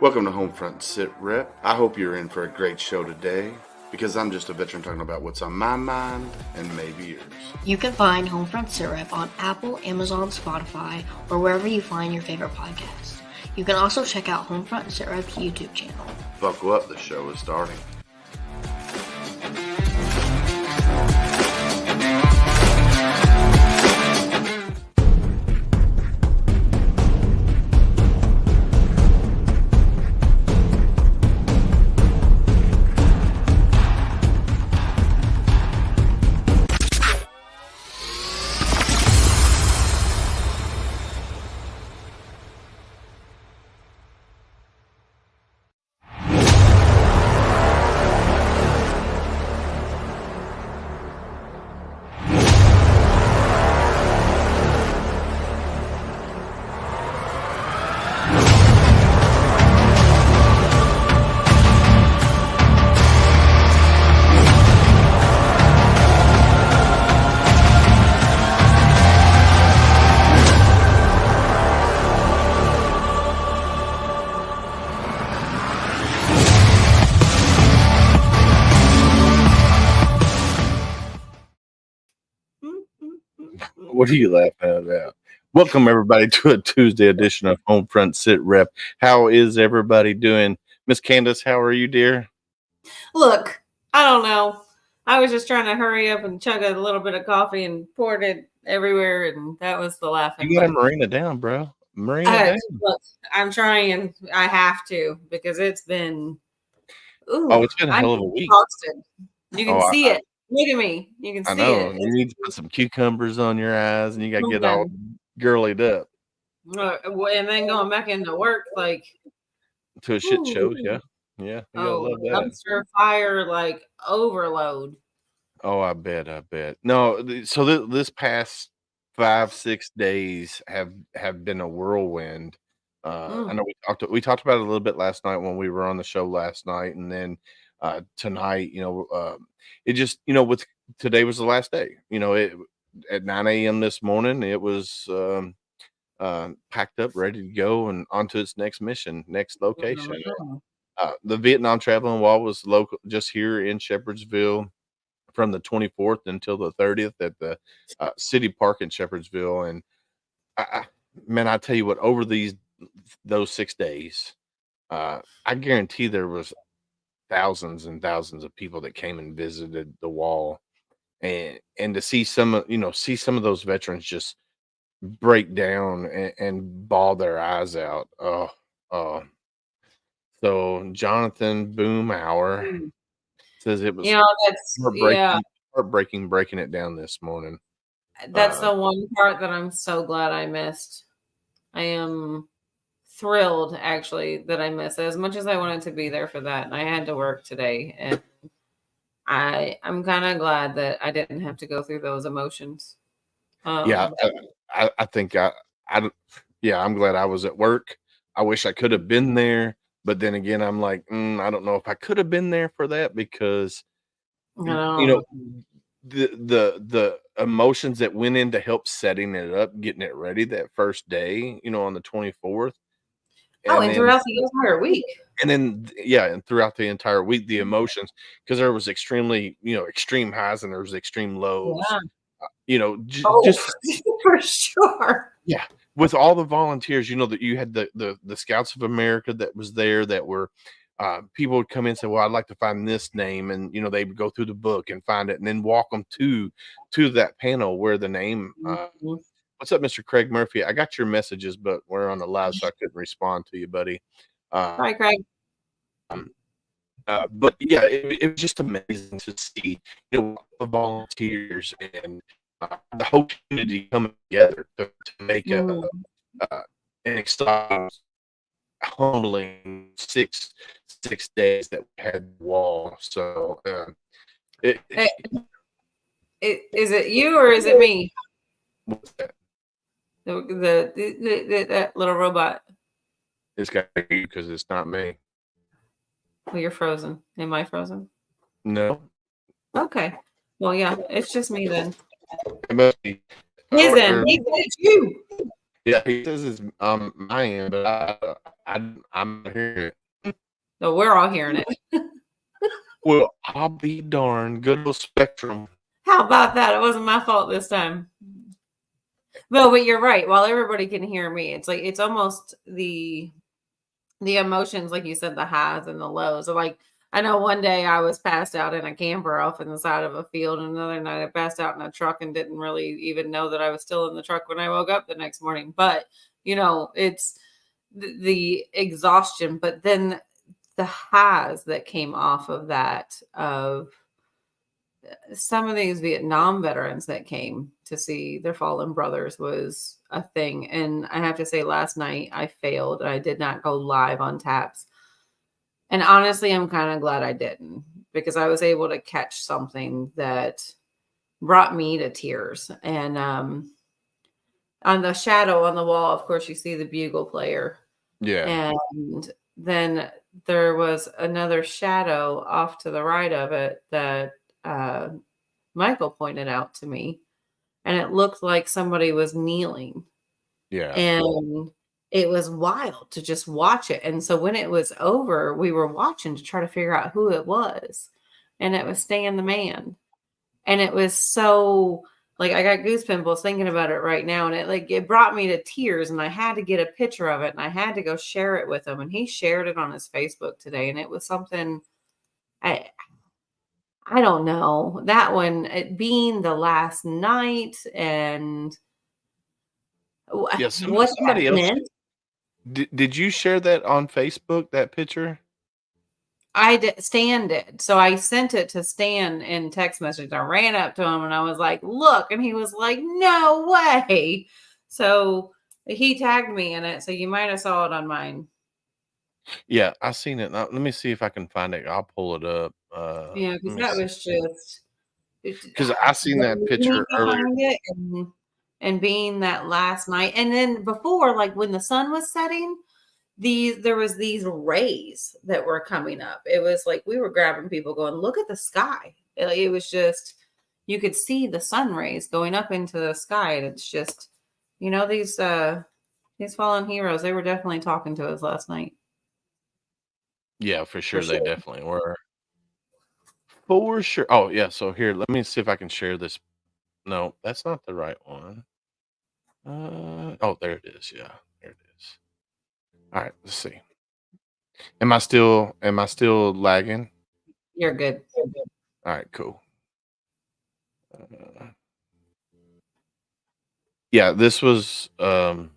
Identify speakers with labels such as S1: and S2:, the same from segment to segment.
S1: Welcome to HomeFront Sitrep. I hope you're in for a great show today because I'm just a veteran talking about what's on my mind and maybe yours.
S2: You can find HomeFront Sitrep on Apple, Amazon, Spotify, or wherever you find your favorite podcasts. You can also check out HomeFront Sitrep's YouTube channel.
S1: Buckle up, the show is starting.
S3: What are you laughing at? Welcome, everybody, to a Tuesday edition of HomeFront Sitrep. How is everybody doing? Miss Candace, how are you, dear?
S4: Look, I don't know. I was just trying to hurry up and chug a little bit of coffee and poured it everywhere, and that was the laughing.
S3: You got to marina down, bro. Marina down.
S4: Look, I'm trying. I have to because it's been. Ooh,
S3: Oh, it's been a hell of a week.
S4: Exhausted. You can see it. Look at me. You can see it.
S3: You need to put some cucumbers on your eyes, and you got to get all girlied up.
S4: And then going back into work like
S3: to a shit show, yeah. You gotta love that.
S4: Dumpster fire like overload.
S3: Oh, I bet. No, so this past 5-6 days have been a whirlwind. I know we talked about it a little bit last night when we were on the show last night, and then tonight, it just, with today was the last day. At 9 a.m. this morning, it was packed up, ready to go, and onto its next mission, next location. The Vietnam Traveling Wall was local, just here in Shepherdsville, from the 24th until the 30th at the City Park in Shepherdsville. And I tell you what, over those 6 days, I guarantee there was thousands and thousands of people that came and visited the wall, and to see some of those veterans just break down and bawl their eyes out. So Jonathan Boomhauer says it was heartbreaking breaking it down this morning.
S4: That's the one part that I'm so glad I missed. I am thrilled, actually, that I missed it, as much as I wanted to be there for that. And I had to work today, and I'm kind of glad that I didn't have to go through those emotions.
S3: I think I'm glad I was at work. I wish I could have been there, but then again, I'm like, I don't know if I could have been there for that, because the emotions that went in to help setting it up, getting it ready that first day, on the 24th.
S4: And throughout the entire week.
S3: And then, and throughout the entire week, the emotions, because there was extreme highs and there was extreme lows. Just
S4: for sure.
S3: Yeah, with all the volunteers, that you had the Scouts of America that was there, that were people would come in and say, well, I'd like to find this name, and they would go through the book and find it, and then walk them to that panel where the name. What's up, Mr. Craig Murphy? I got your messages, but we're on the live, so I couldn't respond to you, buddy.
S4: Hi, Craig.
S3: But yeah, it was just amazing to see the volunteers and the whole community coming together to make an exciting, humbling six days that we had the wall. So,
S4: is it you or is it me?
S3: What's that?
S4: That little robot.
S3: It's got to be, because it's not me.
S4: Well, you're frozen. Am I frozen?
S3: No.
S4: Okay. Well, yeah, it's just me then.
S3: It must be.
S4: It's you.
S3: Yeah, he says it's my end, but I'm not hearing it.
S4: No, we're all hearing it.
S3: Well, I'll be darned. Good old Spectrum.
S4: How about that? It wasn't my fault this time. No, but you're right. While everybody can hear me, it's like it's almost the emotions, like you said, the highs and the lows. So like I know one day I was passed out in a camper off in the side of a field, and another night I passed out in a truck and didn't really even know that I was still in the truck when I woke up the next morning. But it's the exhaustion, but then the highs that came off of that of some of these Vietnam veterans that came to see their fallen brothers was a thing. And I have to say, last night I failed. I did not go live on Taps. And honestly, I'm kind of glad I didn't, because I was able to catch something that brought me to tears. And on the shadow on the wall, of course, you see the bugle player.
S3: Yeah.
S4: And then there was another shadow off to the right of it that Michael pointed out to me, and it looked like somebody was kneeling.
S3: Yeah.
S4: And it was wild to just watch it. And so when it was over, we were watching to try to figure out who it was. And it was Stan the Man. And it was so, like, I got goose pimples thinking about it right now. And it brought me to tears, and I had to get a picture of it, and I had to go share it with him. And he shared it on his Facebook today. And it was something I don't know. That one, it being the last night, and
S3: Yeah.
S4: what
S3: Somebody
S4: that
S3: else.
S4: meant.
S3: Did you share that on Facebook, that picture?
S4: Stan did. So I sent it to Stan in text message. I ran up to him and I was like, look. And he was like, no way. So he tagged me in it. So you might have saw it on mine.
S3: Yeah, I seen it. Now, let me see if I can find it. I'll pull it up.
S4: Yeah, because that was just
S3: because I seen that
S4: the meaning
S3: picture earlier.
S4: behind it, and being that last night. And then before, like when the sun was setting, there was these rays that were coming up. It was like we were grabbing people going, look at the sky. It was just, you could see the sun rays going up into the sky. And it's just, these fallen heroes, they were definitely talking to us last night.
S3: Yeah, for sure. They definitely were. For sure. Oh, yeah. So here, let me see if I can share this. No, that's not the right one. Oh, there it is. Yeah, there it is. All right, let's see. Am I still lagging?
S4: You're good.
S3: All right, cool. Yeah, this was no,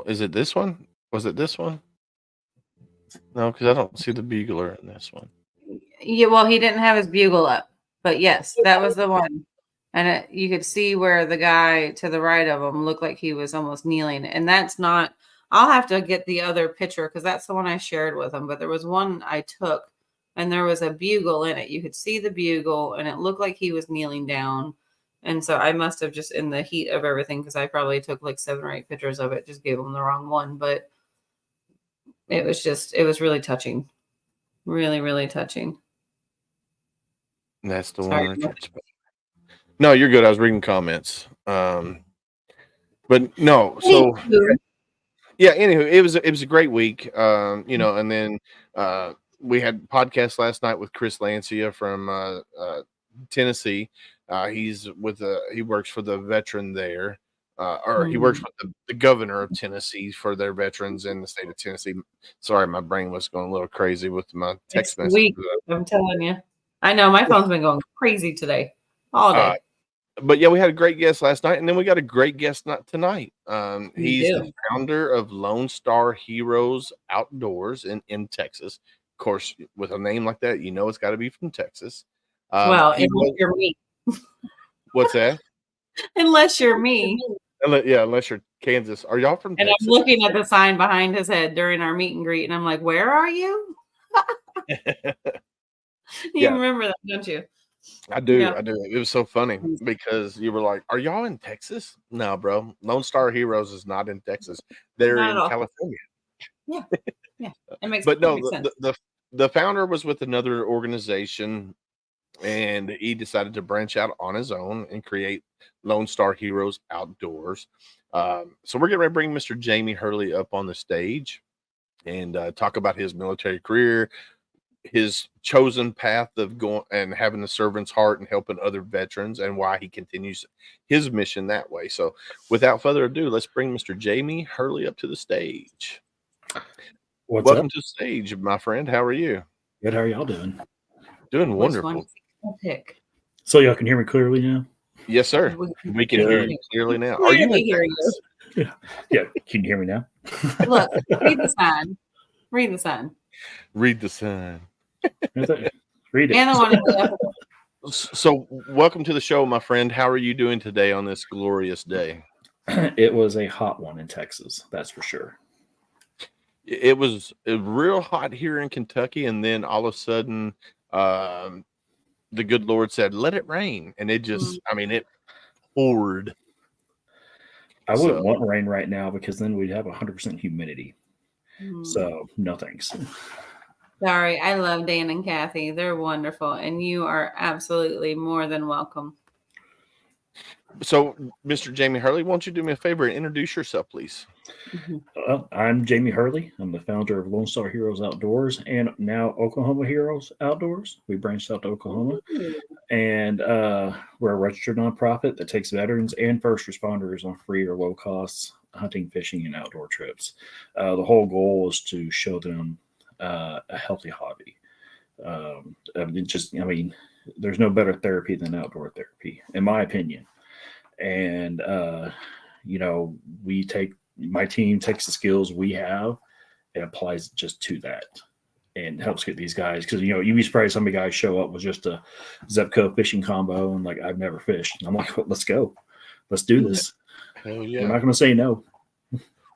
S3: is it this one? Was it this one? No, because I don't see the bugler in this one.
S4: Yeah, well, he didn't have his bugle up, but yes, that was the one. And you could see where the guy to the right of him looked like he was almost kneeling. And that's not, I'll have to get the other picture because that's the one I shared with him. But there was one I took and there was a bugle in it. You could see the bugle and it looked like he was kneeling down. And so I must have just, in the heat of everything, because I probably took like 7 or 8 pictures of it, just gave him the wrong one. But it was really touching. Really, really touching.
S3: That's the
S4: Sorry.
S3: one. No, you're good. I was reading comments. But no, so yeah. Anywho, it was a great week. And then we had podcast last night with Chris Lancia from Tennessee. He works for the veteran there, or he works with the governor of Tennessee for their veterans in the state of Tennessee. Sorry, my brain was going a little crazy with my text message.
S4: I'm telling you. I know my phone's been going crazy today, all day.
S3: But yeah, we had a great guest last night, and then we got a great guest tonight. He's the founder of Lone Star Heroes Outdoors in Texas. Of course, with a name like that, it's got to be from Texas.
S4: Unless you're me.
S3: What's that?
S4: Unless you're me.
S3: Yeah, unless you're Kansas. Are y'all from Texas?
S4: And I'm looking at the sign behind his head during our meet and greet, and I'm like, where are you? You remember that, don't you?
S3: I do. Yeah. I do. It was so funny because you were like, are y'all in Texas? No, bro. Lone Star Heroes is not in Texas. They're in California.
S4: Yeah. Yeah. It makes
S3: but no, sense. The founder was with another organization, and he decided to branch out on his own and create Lone Star Heroes Outdoors. So we're getting ready to bring Mr. Jamie Hurley up on the stage. and talk about his military career, his chosen path of going and having the servant's heart and helping other veterans, and why he continues his mission that way. So without further ado, let's bring Mr. Jamie Hurley up to the stage. Welcome to the stage, my friend. How are you?
S5: Good. How are y'all doing?
S3: Doing wonderful.
S4: Pick.
S5: So y'all can hear me clearly now?
S3: Yes, sir. We can hear you clearly now. Are you
S4: hearing you?
S5: Yeah. Can you hear me now?
S4: Look, read the sign. Read the sign.
S3: Read the sign.
S5: Read it.
S4: And the one.
S3: So, welcome to the show, my friend. How are you doing today on this glorious day?
S5: It was a hot one in Texas, that's for sure.
S3: It was real hot here in Kentucky, and then all of a sudden, the good Lord said, "Let it rain," and it just, it poured.
S5: I wouldn't want rain right now because then we'd have 100% humidity.
S4: Mm.
S5: So, no thanks.
S4: Sorry, I love Dan and Kathy. They're wonderful, and you are absolutely more than welcome.
S3: So, Mr. Jamie Hurley, won't you do me a favor and introduce yourself, please?
S5: Well, I'm Jamie Hurley. I'm the founder of Lone Star Heroes Outdoors and now Oklahoma Heroes Outdoors. We branched out to Oklahoma, and we're a registered nonprofit that takes veterans and first responders on free or low cost hunting, fishing, and outdoor trips. The whole goal is to show them a healthy hobby. There's no better therapy than outdoor therapy, in my opinion. And my team takes the skills we have and applies just to that, and helps get these guys, because you'd be surprised how many guys show up with just a Zepco fishing combo and like, I've never fished. And I'm like, well, let's go, let's do this.
S3: Hell yeah.
S5: We're not going to say no.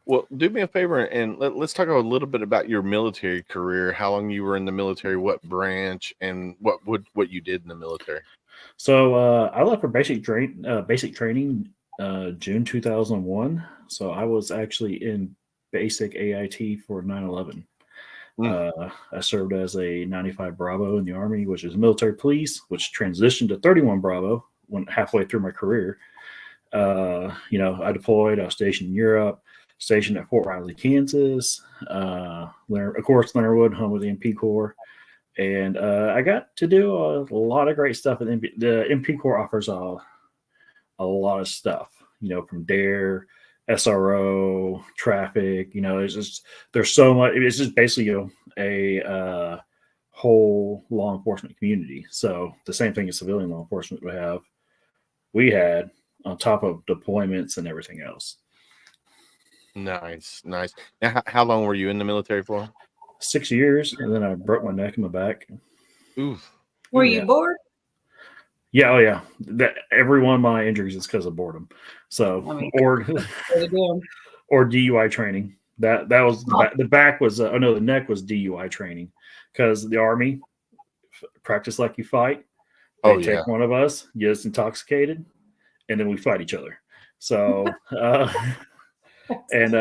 S3: Well, do me a favor and let's talk a little bit about your military career. How long you were in the military, what branch, and what you did in the military.
S5: So I left for basic training June 2001. So I was actually in basic AIT for 9/11. I served as a 95 Bravo in the Army, which is military police, which transitioned to 31 Bravo when halfway through my career. I deployed. I was stationed in Europe, stationed at Fort Riley, Kansas. Of course, Leonard Wood, home of the MP Corps. And I got to do a lot of great stuff. And the MP Corps offers a lot of stuff, from DARE, SRO, traffic. There's so much. It's just basically a whole law enforcement community. So the same thing as civilian law enforcement we had on top of deployments and everything else.
S3: Nice. Now, how long were you in the military for?
S5: 6 years, and then I broke my neck and my back.
S3: Oof.
S4: Were you bored?
S5: Yeah, oh yeah. Every one of my injuries is because of boredom. So, or DUI training. That was the back was the neck was DUI training, because the Army practice like you fight. They take one of us, get us intoxicated, and then we fight each other. So, and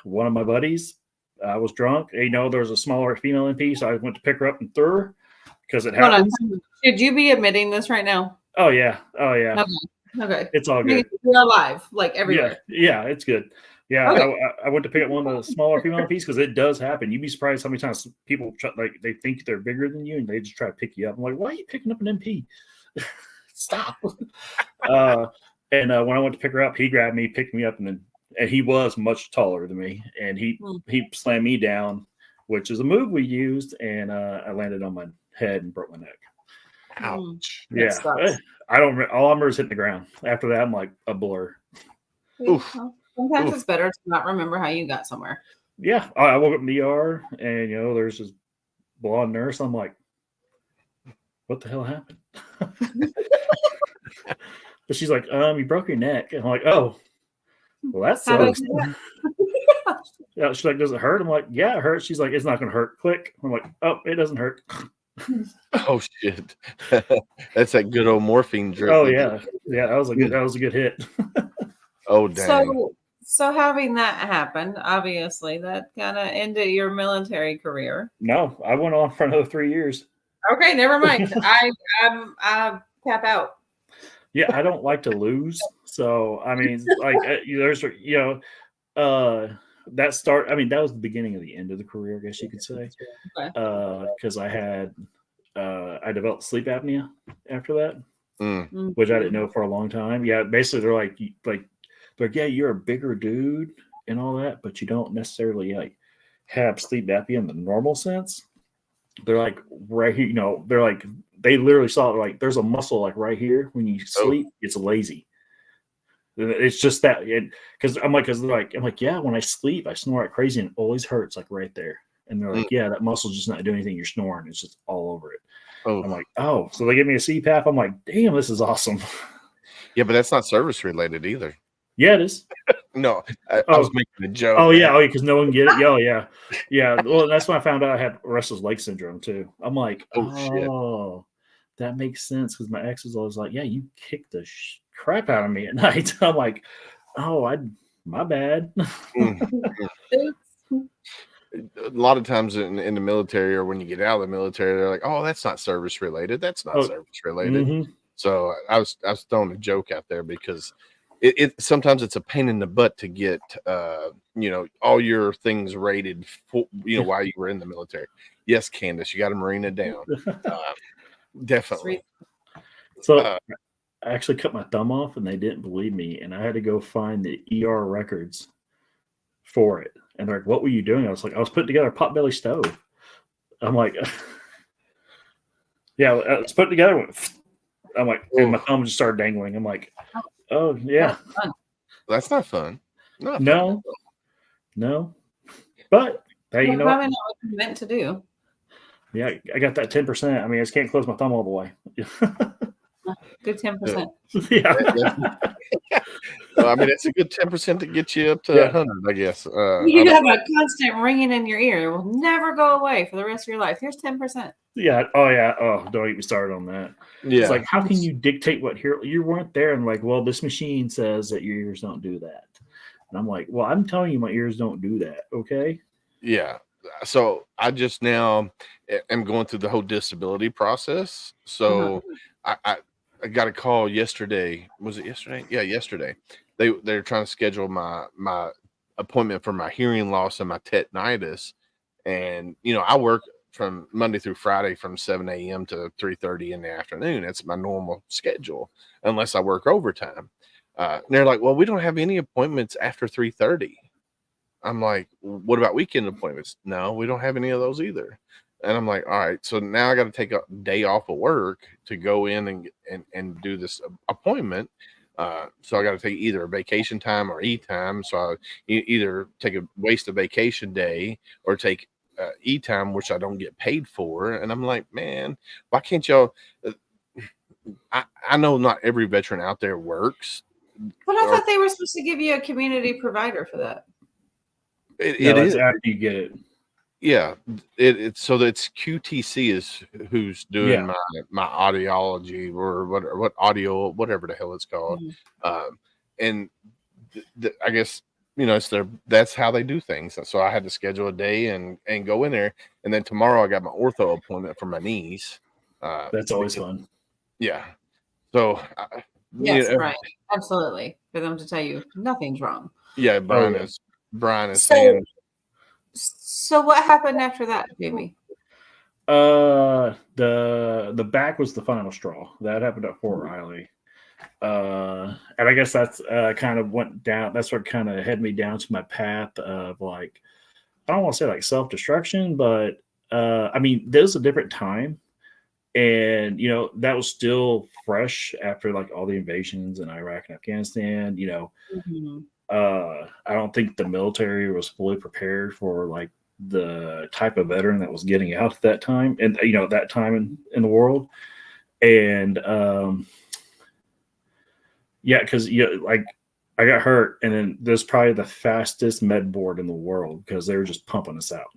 S5: one of my buddies, I was drunk. There was a smaller female MP, so I went to pick her up and throw her, because it happens.
S4: Should you be admitting this right now?
S5: Oh yeah.
S4: Okay.
S5: It's all good.
S4: We're alive, like everywhere.
S5: Yeah, it's good. Yeah,
S4: okay.
S5: I went to pick up one of the smaller female MPs, because it does happen. You'd be surprised how many times people they think they're bigger than you, and they just try to pick you up. I'm like, why are you picking up an MP? Stop. And when I went to pick her up, he grabbed me, picked me up, and he was much taller than me, and he slammed me down, which is a move we used, and I landed on my head and broke my neck.
S3: Ouch.
S5: Yeah, I don't. All I remember is hitting the ground. After that, I'm like a blur.
S3: Oof.
S4: Sometimes it's better to not remember how you got somewhere.
S5: Yeah, I woke up in the ER, and there's this blonde nurse. I'm like, what the hell happened? But she's like, you broke your neck. And I'm like, oh, well, that sucks. Yeah, she's like, does it hurt? I'm like, yeah, it hurts. She's like, it's not going to hurt. Click. I'm like, oh, it doesn't hurt.
S3: Oh shit. That's that good old morphine drip.
S5: Oh yeah. That was a good hit.
S3: Oh dang.
S4: So having that happen, obviously that kind of ended your military career.
S5: No, I went on for another 3 years.
S4: Okay, never mind. I tap out.
S5: Yeah, I don't like to lose. So I mean, like there's that was the beginning of the end of the career, I guess you could say.
S4: Okay.
S5: Because I developed sleep apnea after that,
S3: Mm.
S5: which I didn't know for a long time. Yeah, basically they're like, yeah, you're a bigger dude and all that, but you don't necessarily like have sleep apnea in the normal sense. They're like right here, they're like they literally saw it like there's a muscle like right here when you sleep, it's lazy. It's just that because I'm like, yeah, when I sleep, I snore like crazy and it always hurts like right there. And they're like, yeah, that muscle's just not doing anything. You're snoring. It's just all over it.
S3: Oh,
S5: I'm like, oh, so they give me a CPAP. I'm like, damn, this is awesome.
S3: yeah, but that's not service related either.
S5: Yeah, it is.
S3: No, I was making a joke.
S5: Oh, man. Yeah. Oh, because no one can get it. Yeah, yeah. Yeah. Well, that's when I found out I had restless leg syndrome too. I'm like, oh, that makes sense. Because my ex was always like, yeah, you kick the crap out of me at night. I'm like, oh, my bad.
S3: A lot of times in the military or when you get out of the military, they're like, oh, that's not service related. That's not service related.
S5: Mm-hmm.
S3: So I was throwing a joke out there because it sometimes it's a pain in the butt to get all your things rated for, while you were in the military. Yes, Candace, you got to marine it down. Definitely.
S5: So I actually cut my thumb off and they didn't believe me, and I had to go find the ER records for it. And they're like, what were you doing? I was like, I was putting together a potbelly stove. I'm like, yeah, let's put it together. I'm like, and my thumb just started dangling. I'm like, oh, yeah.
S3: That's not fun.
S5: No. But, hey, you know
S4: probably not what you meant to do.
S5: Yeah, I got that 10%. I mean, I just can't close my thumb all the way.
S4: Good 10%.
S5: Yeah.
S3: Well, I mean, it's a good 10% to get you up to 100, I guess.
S4: You have a constant ringing in your ear. It will never go away for the rest of your life. Here's 10%.
S5: Yeah. Oh, yeah. Oh, don't get me started on that.
S3: Yeah.
S5: It's like, how can you dictate what here? You weren't there. And like, well, this machine says that your ears don't do that. And I'm like, well, I'm telling you, my ears don't do that. Okay.
S3: Yeah. So I just now am going through the whole disability process. So I got a call yesterday. Was it yesterday? Yeah, yesterday. They're trying to schedule my appointment for my hearing loss and my tetanitis. And I work from Monday through Friday from 7 a.m. to 3:30 in the afternoon. That's my normal schedule, unless I work overtime. And they're like, well, we don't have any appointments after 3:30. I'm like, what about weekend appointments? No, we don't have any of those either. And I'm like, all right, so now I got to take a day off of work to go in and do this appointment. So I got to take either a vacation time or e-time. So I either take a waste of vacation day or take e-time, which I don't get paid for. And I'm like, man, why can't y'all? I know not every veteran out there works.
S4: But I thought they were supposed to give you a community provider for that.
S3: It
S5: is
S3: is
S5: after you get it.
S3: Yeah, it's so that's QTC is who's doing my audiology or what audio, whatever the hell it's called. And I guess it's that's how they do things. So I had to schedule a day and go in there, and then tomorrow I got my ortho appointment for my knees.
S5: That's always fun.
S3: Yeah. So
S4: yes, right, absolutely. For them to tell you nothing's wrong.
S3: Yeah, Brian is saying.
S4: So what happened after that, baby?
S5: The back was the final straw. That happened at Fort Riley. And I guess that's kind of went down. That's what kind of had me down to my path of like, I don't want to say like self-destruction, but I mean, there's a different time. And, that was still fresh after like all the invasions in Iraq and Afghanistan, I don't think the military was fully prepared for like the type of veteran that was getting out at that time and, that time in the world. And, because like I got hurt, and then there's probably the fastest med board in the world because they were just pumping us out.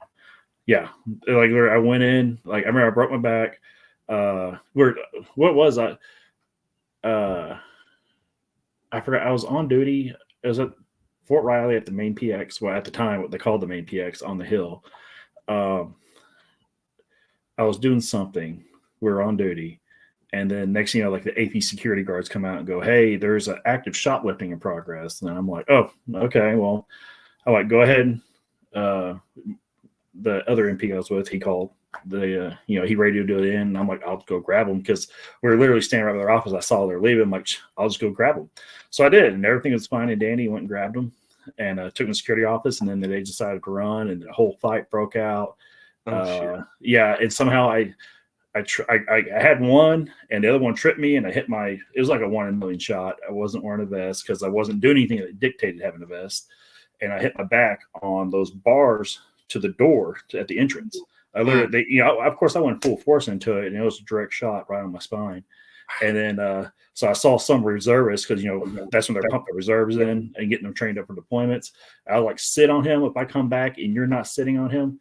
S5: Yeah, like I went in, like I remember I broke my back. What was I? I forgot. I was on duty. It was at Fort Riley at the main PX. Well, at the time, what they called the main PX on the hill. I was doing something. We were on duty. And then next thing you know, like the AP security guards come out and go, hey, there's an active shoplifting in progress. And I'm like, oh, okay, well, I'm like, go ahead. The other MP I was with, he called. He radioed it in, and I'm like, I'll go grab them because we were literally standing right by their office. I saw they're leaving. I'm like, I'll just go grab them. So I did, and everything was fine and dandy. Went and grabbed them and took them to the security office, and then they decided to run, and the whole fight broke out.
S3: Shit.
S5: Yeah, and somehow I had one, and the other one tripped me, and I hit it was like a 1 in a million shot. I wasn't wearing a vest because I wasn't doing anything that dictated having a vest, and I hit my back on those bars to the door at the entrance. I literally, of course, I went full force into it, and it was a direct shot right on my spine. And then, so I saw some reservists because that's when they're pumping the reserves in and getting them trained up for deployments. I was like, sit on him. If I come back and you're not sitting on him,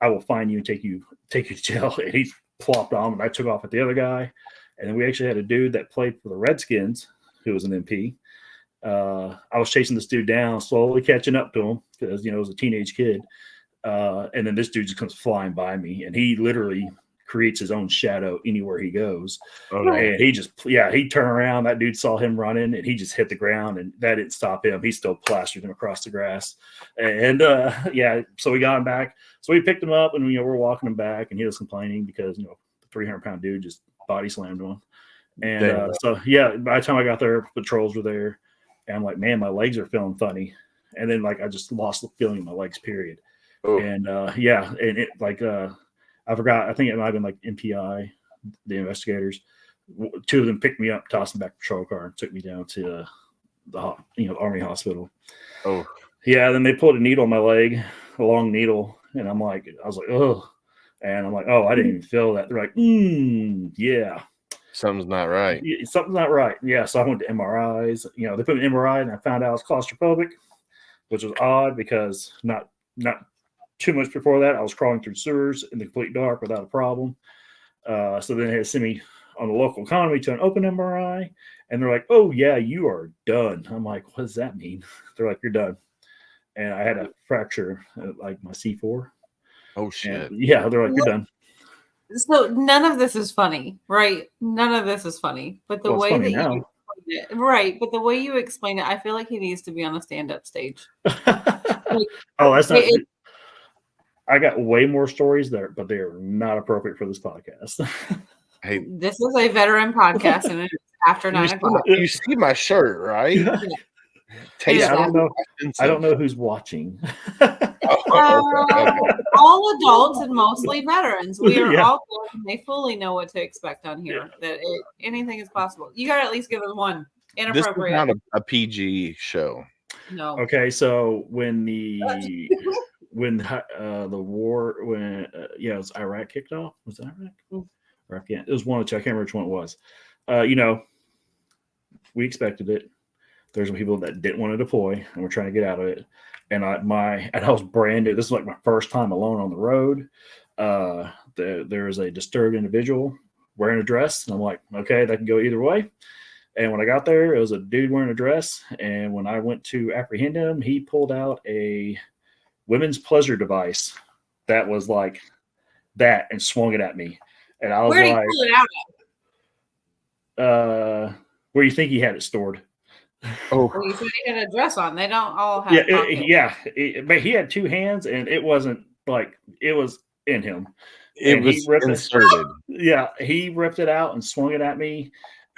S5: I will find you and take you to jail. And he plopped on, and I took off at the other guy. And then we actually had a dude that played for the Redskins who was an MP. I was chasing this dude down, slowly catching up to him because it was a teenage kid. And then this dude just comes flying by me, and he literally creates his own shadow anywhere he goes. And he turned around. That dude saw him running, and he just hit the ground, and that didn't stop him. He still plastered him across the grass. And so we got him back. So we picked him up, and we're walking him back, and he was complaining because the 300-pound dude just body slammed him. And by the time I got there, patrols were there, and I'm like, man, my legs are feeling funny. And then I just lost the feeling in my legs, period. Oh. And and it I forgot. I think it might have been MPI, the investigators. 2 of them picked me up, tossed me back to the patrol car, and took me down to the Army hospital.
S3: Oh,
S5: yeah. Then they pulled a needle on my leg, a long needle, and I was like, oh, and I'm like, oh, I didn't even feel that. They're like, yeah,
S3: something's not right.
S5: Something's not right. Yeah. So I went to MRIs. They put me in MRI, and I found out I was claustrophobic, which was odd because not too much before that, I was crawling through sewers in the complete dark without a problem. So then they had to send me on the local economy to an open MRI, and they're like, "Oh yeah, you are done." I'm like, "What does that mean?" They're like, "You're done," and I had a fracture, my C4.
S3: Oh shit!
S5: And, yeah, they're like, "You're done."
S4: So none of this is funny, right? None of this is funny, but the way that you explain it, right? But the way you explain it, I feel like he needs to be on a stand-up stage.
S5: Oh, that's not. I got way more stories there, but they are not appropriate for this podcast.
S3: Hey,
S4: this is a veteran podcast, and it's after 9 o'clock.
S3: You see my shirt, right?
S5: Yeah, I don't know who's watching.
S4: All adults and mostly veterans. We are all good, and they fully know what to expect on here. That anything is possible. You got to at least give us one inappropriate.
S3: This is not a PG show.
S4: No.
S5: Okay, so when the war, it was Iraq kicked off. Was that Iraq? Or Afghanistan? It was one of the two. I can't remember which one it was. We expected it. There's some people that didn't want to deploy, and we're trying to get out of it. And I was brand new. This is my first time alone on the road. There was a disturbed individual wearing a dress, and I'm like, okay, that can go either way. And when I got there, it was a dude wearing a dress. And when I went to apprehend him, he pulled out a women's pleasure device that was like that and swung it at me. And I was
S4: Where did he pull it out
S5: of? Where you think he had it stored?
S4: Oh, well, you said he had a dress on. They don't all have.
S5: But he had 2 hands, and it wasn't it was in him.
S3: It was inserted.
S5: He ripped it out and swung it at me.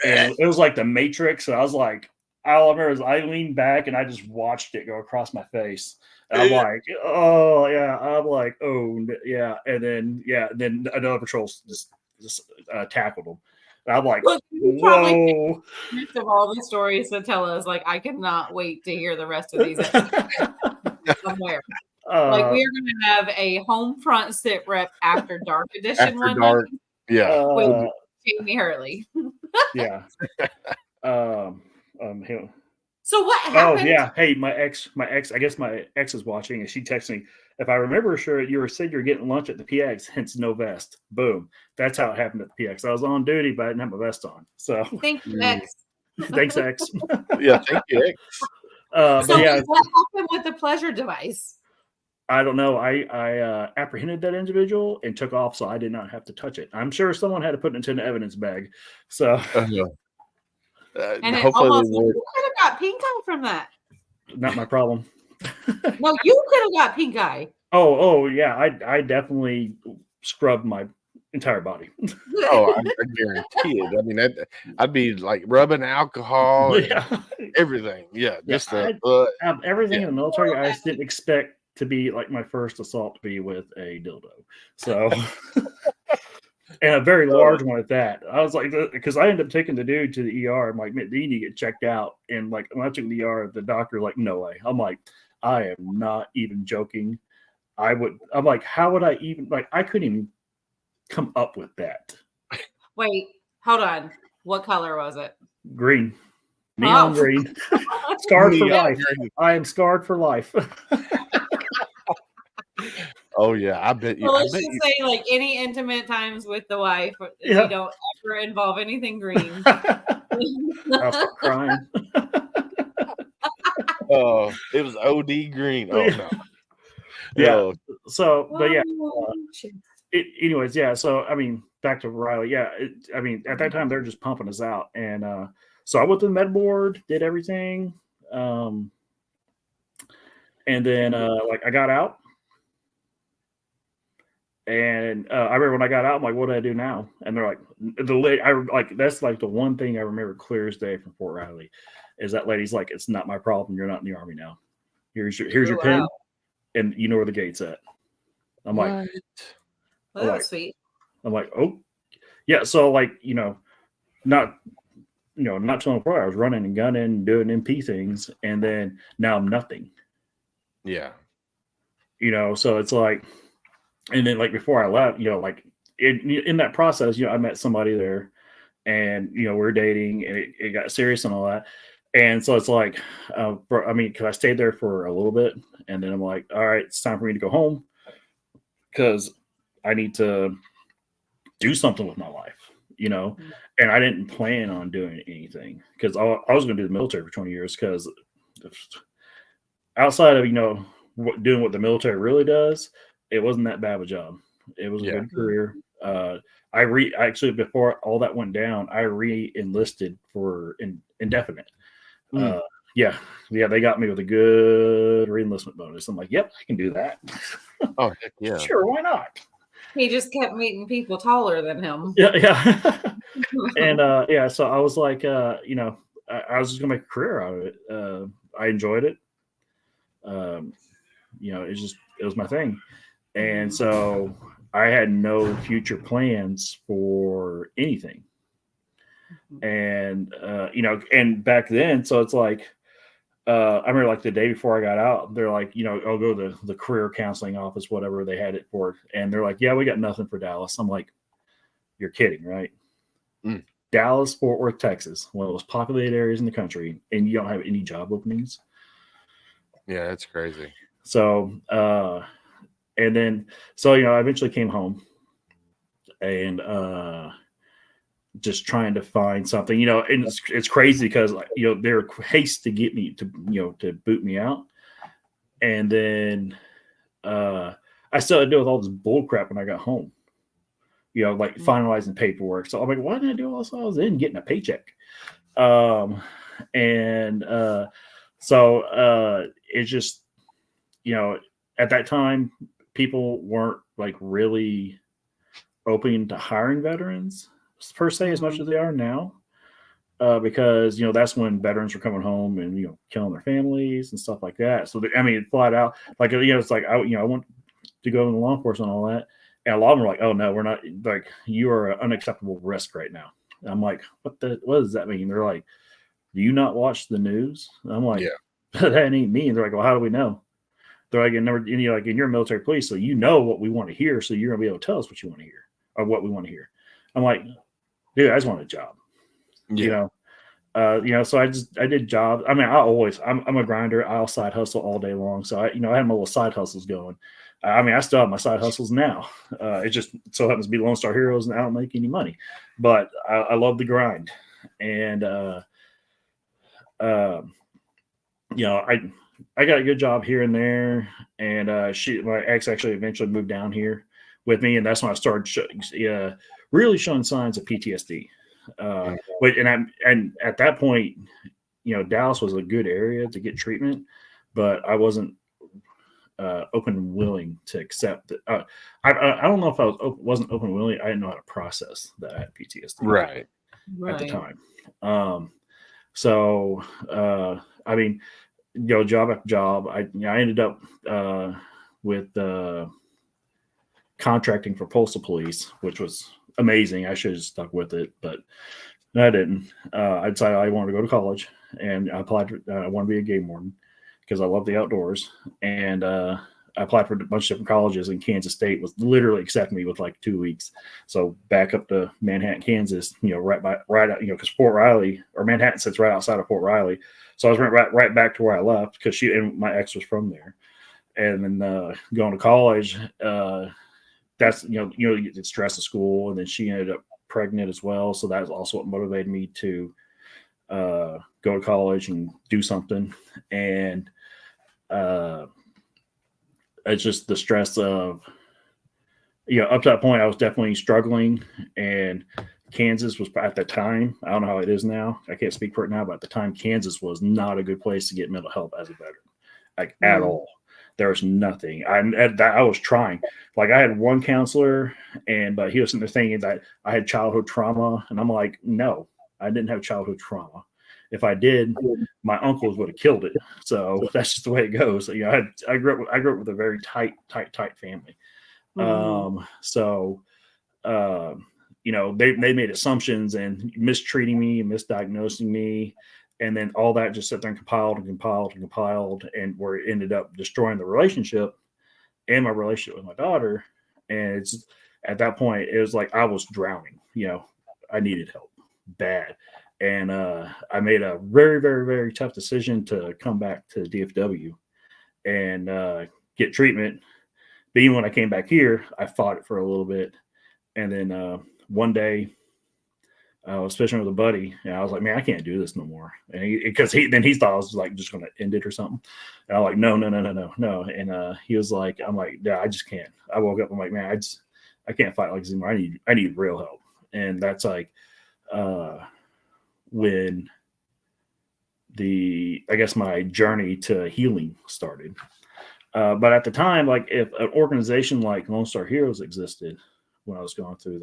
S5: And it was like the Matrix. So I was like, all I remember is I leaned back and I just watched it go across my face. And I'm like, oh yeah. I'm like, oh yeah. And then another patrol just tackled him. And I'm like, whoa.
S4: Most of all the stories to tell us, I cannot wait to hear the rest of these somewhere. We are going to have a HomeFront Sitrep After Dark edition
S3: After
S4: one.
S3: dark. Yeah.
S4: With Jamison Hurley.
S5: Yeah.
S4: So what happened?
S5: Oh yeah. Hey, my ex. I guess my ex is watching, and she texted me. If I remember, sure, you said you're getting lunch at the PX, hence no vest. Boom. That's how it happened at the PX. I was on duty, but I didn't have my vest on. So
S4: thank you, X.
S5: Thanks, X.
S3: Yeah, thank you, X.
S4: What happened with the pleasure device?
S5: I don't know. I apprehended that individual and took off, so I did not have to touch it. I'm sure someone had to put it into an evidence bag. So,
S4: and hopefully you could have got pink eye from that.
S5: Not my problem.
S4: No, you could have got pink eye.
S5: Oh, yeah. I definitely scrubbed my entire body.
S3: Oh, I guarantee it. I mean, I'd be like rubbing alcohol and
S5: Yeah.
S3: everything. Yeah,
S5: Yeah,
S3: just the
S5: out of everything
S3: yeah.
S5: in the military, I just didn't expect to be like my first assault to be with a dildo. So, and a very large one at that. I was like, because I ended up taking the dude to the ER. I'm like, man, you need to get checked out. And like, when I took the ER, the doctor like, no way. I'm like, I am not even joking. I'm like, how would I even like? I couldn't even come up with that.
S4: Wait, hold on. What color was it?
S5: Green, neon green, scarred for
S3: Neon
S5: life.
S3: green.
S5: I am scarred for life.
S3: Oh yeah, I bet you.
S4: Well,
S3: I
S4: let's
S3: bet
S4: just
S3: you.
S4: say, like any intimate times with the wife,
S5: Yeah.
S4: we don't ever involve anything green.
S5: I'll start crying.
S3: Oh, it was OD green. Oh no.
S5: Yeah.
S3: Oh,
S5: So, but yeah.
S4: shit.
S5: Anyways, yeah. So, I mean, back to Riley. Yeah. I mean, at that time, they're just pumping us out. And so I went to the med board, did everything. And then, like, I got out. And I remember when I got out, I'm like, what do I do now? And they're like, that's like the one thing I remember clear as day from Fort Riley is that lady's like, it's not my problem. You're not in the Army now. Here's your pin.
S4: Wow.
S5: And you know where the gate's at. I'm like,
S3: what?
S4: Well, that was sweet.
S5: I'm like, oh, yeah. So like, not telling before I was running and gunning and doing MP things, and then now I'm nothing.
S3: Yeah.
S5: So it's like, and then like before I left, like in that process, I met somebody there, and we're dating, and it got serious and all that. And so it's like, because I stayed there for a little bit, and then I'm like, all right, it's time for me to go home because I need to do something with my life, And I didn't plan on doing anything because I was going to do the military for 20 years because outside of, doing what the military really does, it wasn't that bad of a job. It was a good career. Actually, before all that went down, I re-enlisted for indefinite. Yeah, they got me with a good re-enlistment bonus. I'm like, yep, I can do that.
S3: Oh heck yeah.
S5: Sure, why not?
S4: He just kept meeting people taller than him.
S5: Yeah. And so I was like, I was just gonna make a career out of it. I enjoyed it. It was my thing. And so I had no future plans for anything. And and back then, so it's like I remember like the day before I got out, they're like, I'll go to the career counseling office, whatever they had it for. And they're like, yeah, we got nothing for Dallas. I'm like, you're kidding, right? Dallas, Fort Worth, Texas, one of the most populated areas in the country, and you don't have any job openings.
S3: Yeah, that's crazy.
S5: So, and then, so, I eventually came home and just trying to find something, and it's crazy because, they're haste to get me to, to boot me out. And then I still had to deal with all this bull crap when I got home, like finalizing paperwork. So I'm like, why didn't I do all this while I was in getting a paycheck? So it's just, at that time, people weren't like really open to hiring veterans per se as much as they are now. Because, that's when veterans were coming home and, killing their families and stuff like that. So, flat out, like, it's like, I want to go into law enforcement and all that. And a lot of them are like, oh, no, we're not, like, you are an unacceptable risk right now. And I'm like, what does that mean? They're like, do you not watch the news? And I'm like, that ain't me. And they're like, well, how do we know? They're like, and you're military police, so you know what we want to hear. So you're going to be able to tell us what you want to hear or what we want to hear. I'm like, dude, I just want a job. So I did jobs. I'm a grinder. I'll side hustle all day long. So I had my little side hustles going. I still have my side hustles now. It just so happens to be Lone Star Heroes and I don't make any money, but I love the grind. And, I got a good job here and there. And my ex actually eventually moved down here with me. And that's when I started really showing signs of PTSD. And at that point, Dallas was a good area to get treatment, but I wasn't open and willing to accept it. I don't know if I wasn't open and willing. I didn't know how to process that I had PTSD
S3: Right.
S5: at the time. I mean, job after job. I ended up with contracting for postal police, which was amazing. I should have stuck with it, but I didn't. I decided I wanted to go to college, and I applied for. I want to be a game warden because I love the outdoors, and I applied for a bunch of different colleges. And Kansas State was literally accepting me with like 2 weeks. So back up to Manhattan, Kansas. Right out. Because Fort Riley or Manhattan sits right outside of Fort Riley. So I was right back to where I left because she and my ex was from there, and then going to college. That's you get stressed at school, and then she ended up pregnant as well. So that was also what motivated me to go to college and do something. And it's just the stress of up to that point, I was definitely struggling, and Kansas was at the time. I don't know how it is now. I can't speak for it now, but at the time, Kansas was not a good place to get mental health as a veteran, at all. There was nothing. I was trying. Like I had one counselor, but he was sitting there thinking that I had childhood trauma, and I'm like, no, I didn't have childhood trauma. If I did, my uncles would have killed it. So that's just the way it goes. So, I grew up with a very tight family. They made assumptions and mistreating me and misdiagnosing me. And then all that just sat there and compiled, and where it ended up destroying the relationship and my relationship with my daughter. And it's at that point, it was like I was drowning. I needed help bad. And I made a very, very, very tough decision to come back to DFW and get treatment. But even when I came back here, I fought it for a little bit. And then one day, I was fishing with a buddy, and I was like, "Man, I can't do this no more." And he thought I was like just going to end it or something. And I'm like, "No." And he was like, "I'm like, yeah, I just can't." I woke up, I'm like, "Man, I can't fight like this anymore. I need real help." And that's like when my journey to healing started. But at the time, like if an organization like Lone Star Heroes existed when I was going through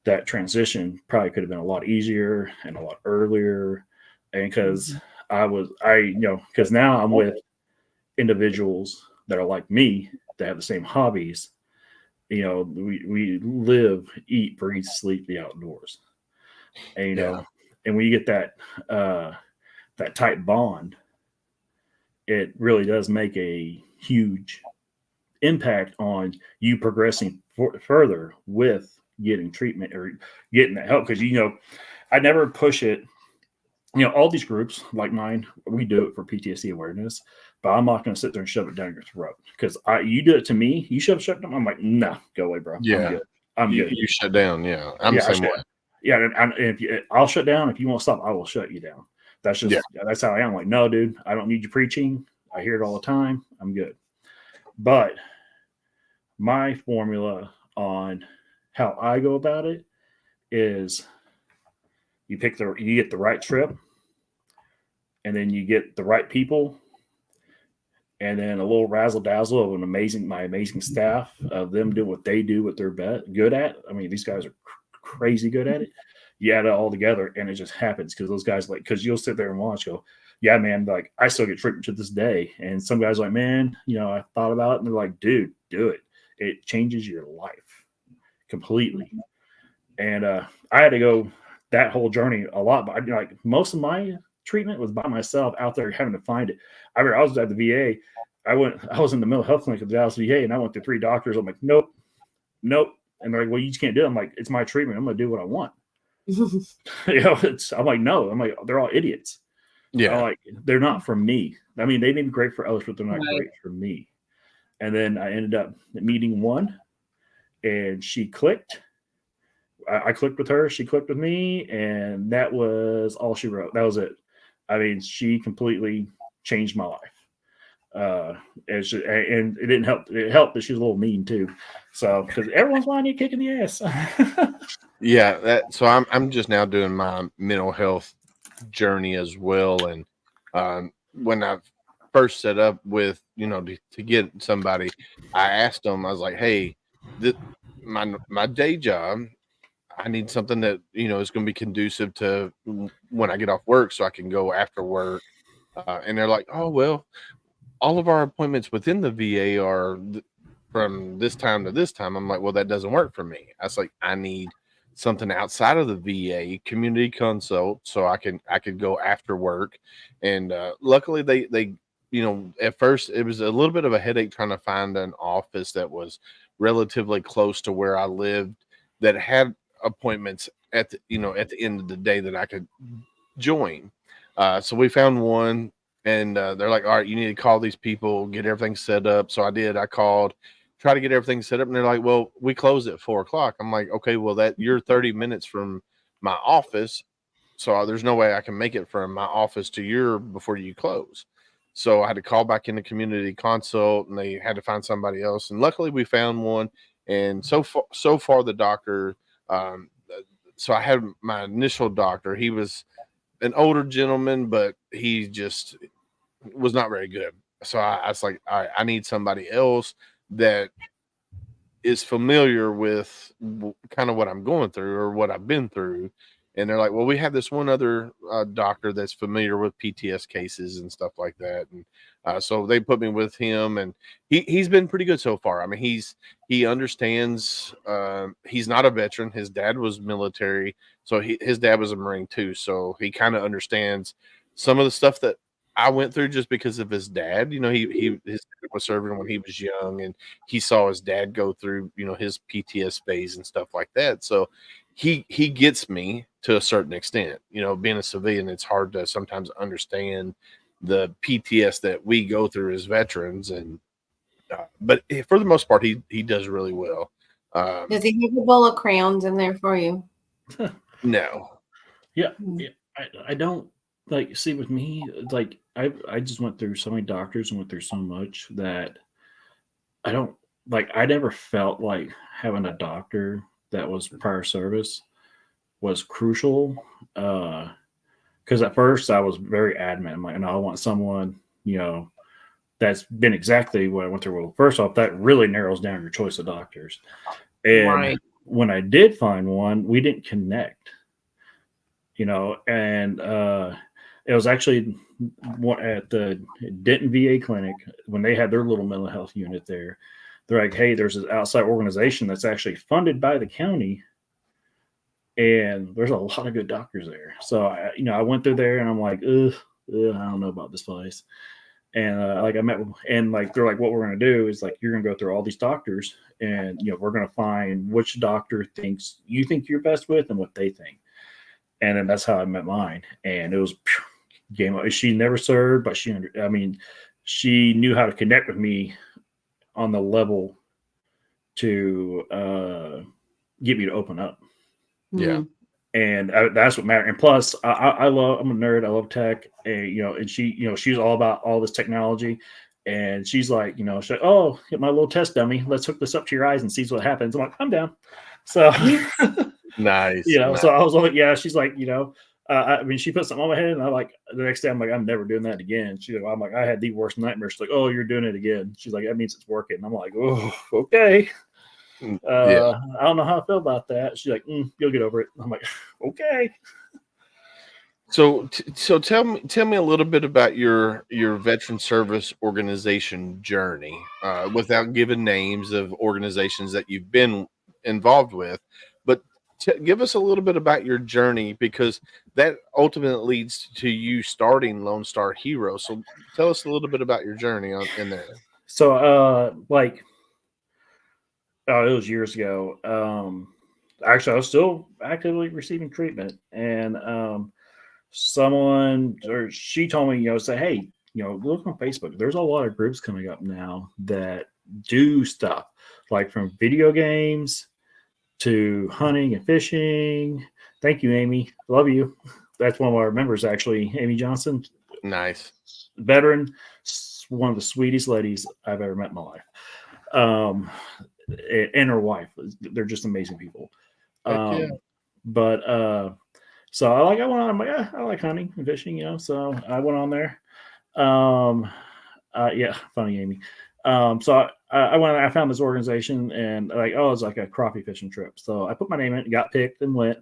S5: that transition, probably could have been a lot easier and a lot earlier. And because because now I'm with individuals that are like me, that have the same hobbies. We live, eat, breathe, sleep the outdoors. And and when you get that tight bond, it really does make a huge impact on you progressing further with getting treatment or getting that help. Because I never push it. All these groups like mine, we do it for PTSD awareness, but I'm not going to sit there and shove it down your throat. Because you do it to me, you shove it down. I'm like, nah, go away, bro.
S3: Yeah,
S5: I'm good.
S3: You shut down. Yeah, I'm the same way.
S5: Yeah, and if I'll shut down. If you won't stop, I will shut you down. That's just that's how I am. Like, no, dude, I don't need you preaching. I hear it all the time. I'm good. But my formula on how I go about it is you get the right trip, and then you get the right people, and then a little razzle dazzle of my amazing staff of them doing what they do, what they're good at. I mean, these guys are crazy good at it. You add it all together, and it just happens because those guys because you'll sit there and watch, go, yeah, man, like I still get treatment to this day. And some guys are like, man, I thought about it, and they're like, dude, do it. It changes your life completely. And I had to go that whole journey a lot, but most of my treatment was by myself out there having to find it. I remember I was at the VA. I was in the mental health clinic at the Dallas VA, and I went to 3 doctors. I'm like, nope. And they're like, well, you just can't do it. I'm like, it's my treatment. I'm going to do what I want. I'm like, no. I'm like, they're all idiots. Yeah. I'm like, they're not for me. I mean, they may be great for others, but they're not great for me. And then I ended up meeting one, and she clicked. I clicked with her. She clicked with me, and that was all she wrote. That was it. I mean, she completely changed my life. And it didn't help. It helped that she was a little mean too. So because everyone's wanting you kicking the ass.
S3: Yeah. So I'm just now doing my mental health journey as well, and when I've first set up with, to get somebody, I asked them, I was like, hey, my day job, I need something that, is going to be conducive to when I get off work so I can go after work. And they're like, oh, well, all of our appointments within the VA are from this time to this time. I'm like, well, that doesn't work for me. I was like, I need something outside of the VA community consult so I could go after work. And luckily they at first it was a little bit of a headache trying to find an office that was relatively close to where I lived that had appointments at the end of the day that I could join. So we found one, and they're like, all right, you need to call these people, get everything set up. So I did. I called, try to get everything set up, and they're like, well, we close at 4:00. I'm like, okay, well, you're 30 minutes from my office, so there's no way I can make it from my office to your before you close. So I had to call back in the community consult, and they had to find somebody else. And luckily, we found one. And so far, the doctor. So I had my initial doctor. He was an older gentleman, but he just was not very good. So I was like, all right, I need somebody else that is familiar with kind of what I'm going through or what I've been through. And they're like, well, we have this one other doctor that's familiar with PTS cases and stuff like that. And so they put me with him, and he's been pretty good so far. I mean, he understands. He's not a veteran. His dad was military, so his dad was a Marine too. So he kind of understands some of the stuff that I went through just because of his dad. His dad was serving when he was young, and he saw his dad go through his PTS phase and stuff like that. So he gets me to a certain extent. Being a civilian, it's hard to sometimes understand the PTS that we go through as veterans, and but for the most part, he does really well.
S4: Does he have a bowl of crayons in there for you?
S3: No.
S5: Yeah. I don't see with me, I just went through so many doctors and went through so much that I don't I never felt like having a doctor that was prior service was crucial. Because at first I was very adamant. I'm like, no, I want someone, that's been exactly what I went through. Well, first off, that really narrows down your choice of doctors. And when I did find one, we didn't connect, and it was actually at the Denton VA clinic when they had their little mental health unit there. They're like, hey, there's an outside organization that's actually funded by the county, and there's a lot of good doctors there. So I went through there, and I'm like, ugh, I don't know about this place. And I met, and they're like, what we're going to do is you're going to go through all these doctors, and we're going to find which doctor thinks you think you're best with and what they think. And then that's how I met mine. And it was game over. She never served, but she knew how to connect with me on the level to get me to open up.
S3: Yeah.
S5: And that's what mattered. And plus, I'm a nerd. I love tech, and and she's all about all this technology. And she's like, she's like, oh, get my little test dummy. Let's hook this up to your eyes and see what happens. I'm like, I'm down. So
S3: nice.
S5: Nice. So I was like, yeah. She's like, she put something on my head, and I the next day I'm like, I'm never doing that again. I'm like, I had the worst nightmare. She's like, oh, you're doing it again. She's like, that means it's working. And I'm like, oh, okay. I don't know how I feel about that. She's like, you'll get over it. I'm like, okay.
S3: So tell me a little bit about your veteran service organization journey, without giving names of organizations that you've been involved with, but give us a little bit about your journey, because that ultimately leads to you starting Lone Star Hero. So tell us a little bit about your journey in there.
S5: So it was years ago. Actually, I was still actively receiving treatment, and she told me, say, hey, look on Facebook. There's a lot of groups coming up now that do stuff from video games to hunting and fishing. Thank you, Amy. Love you. That's one of our members, actually, Amy Johnson.
S3: Nice.
S5: Veteran, one of the sweetest ladies I've ever met in my life. And her wife. They're just amazing people. But so I went on. I'm like, I like hunting and fishing, so I went on there. Yeah, funny, Amy. So I found this organization and like, oh, it's like a crappie fishing trip. So I put my name in, it, got picked, and went.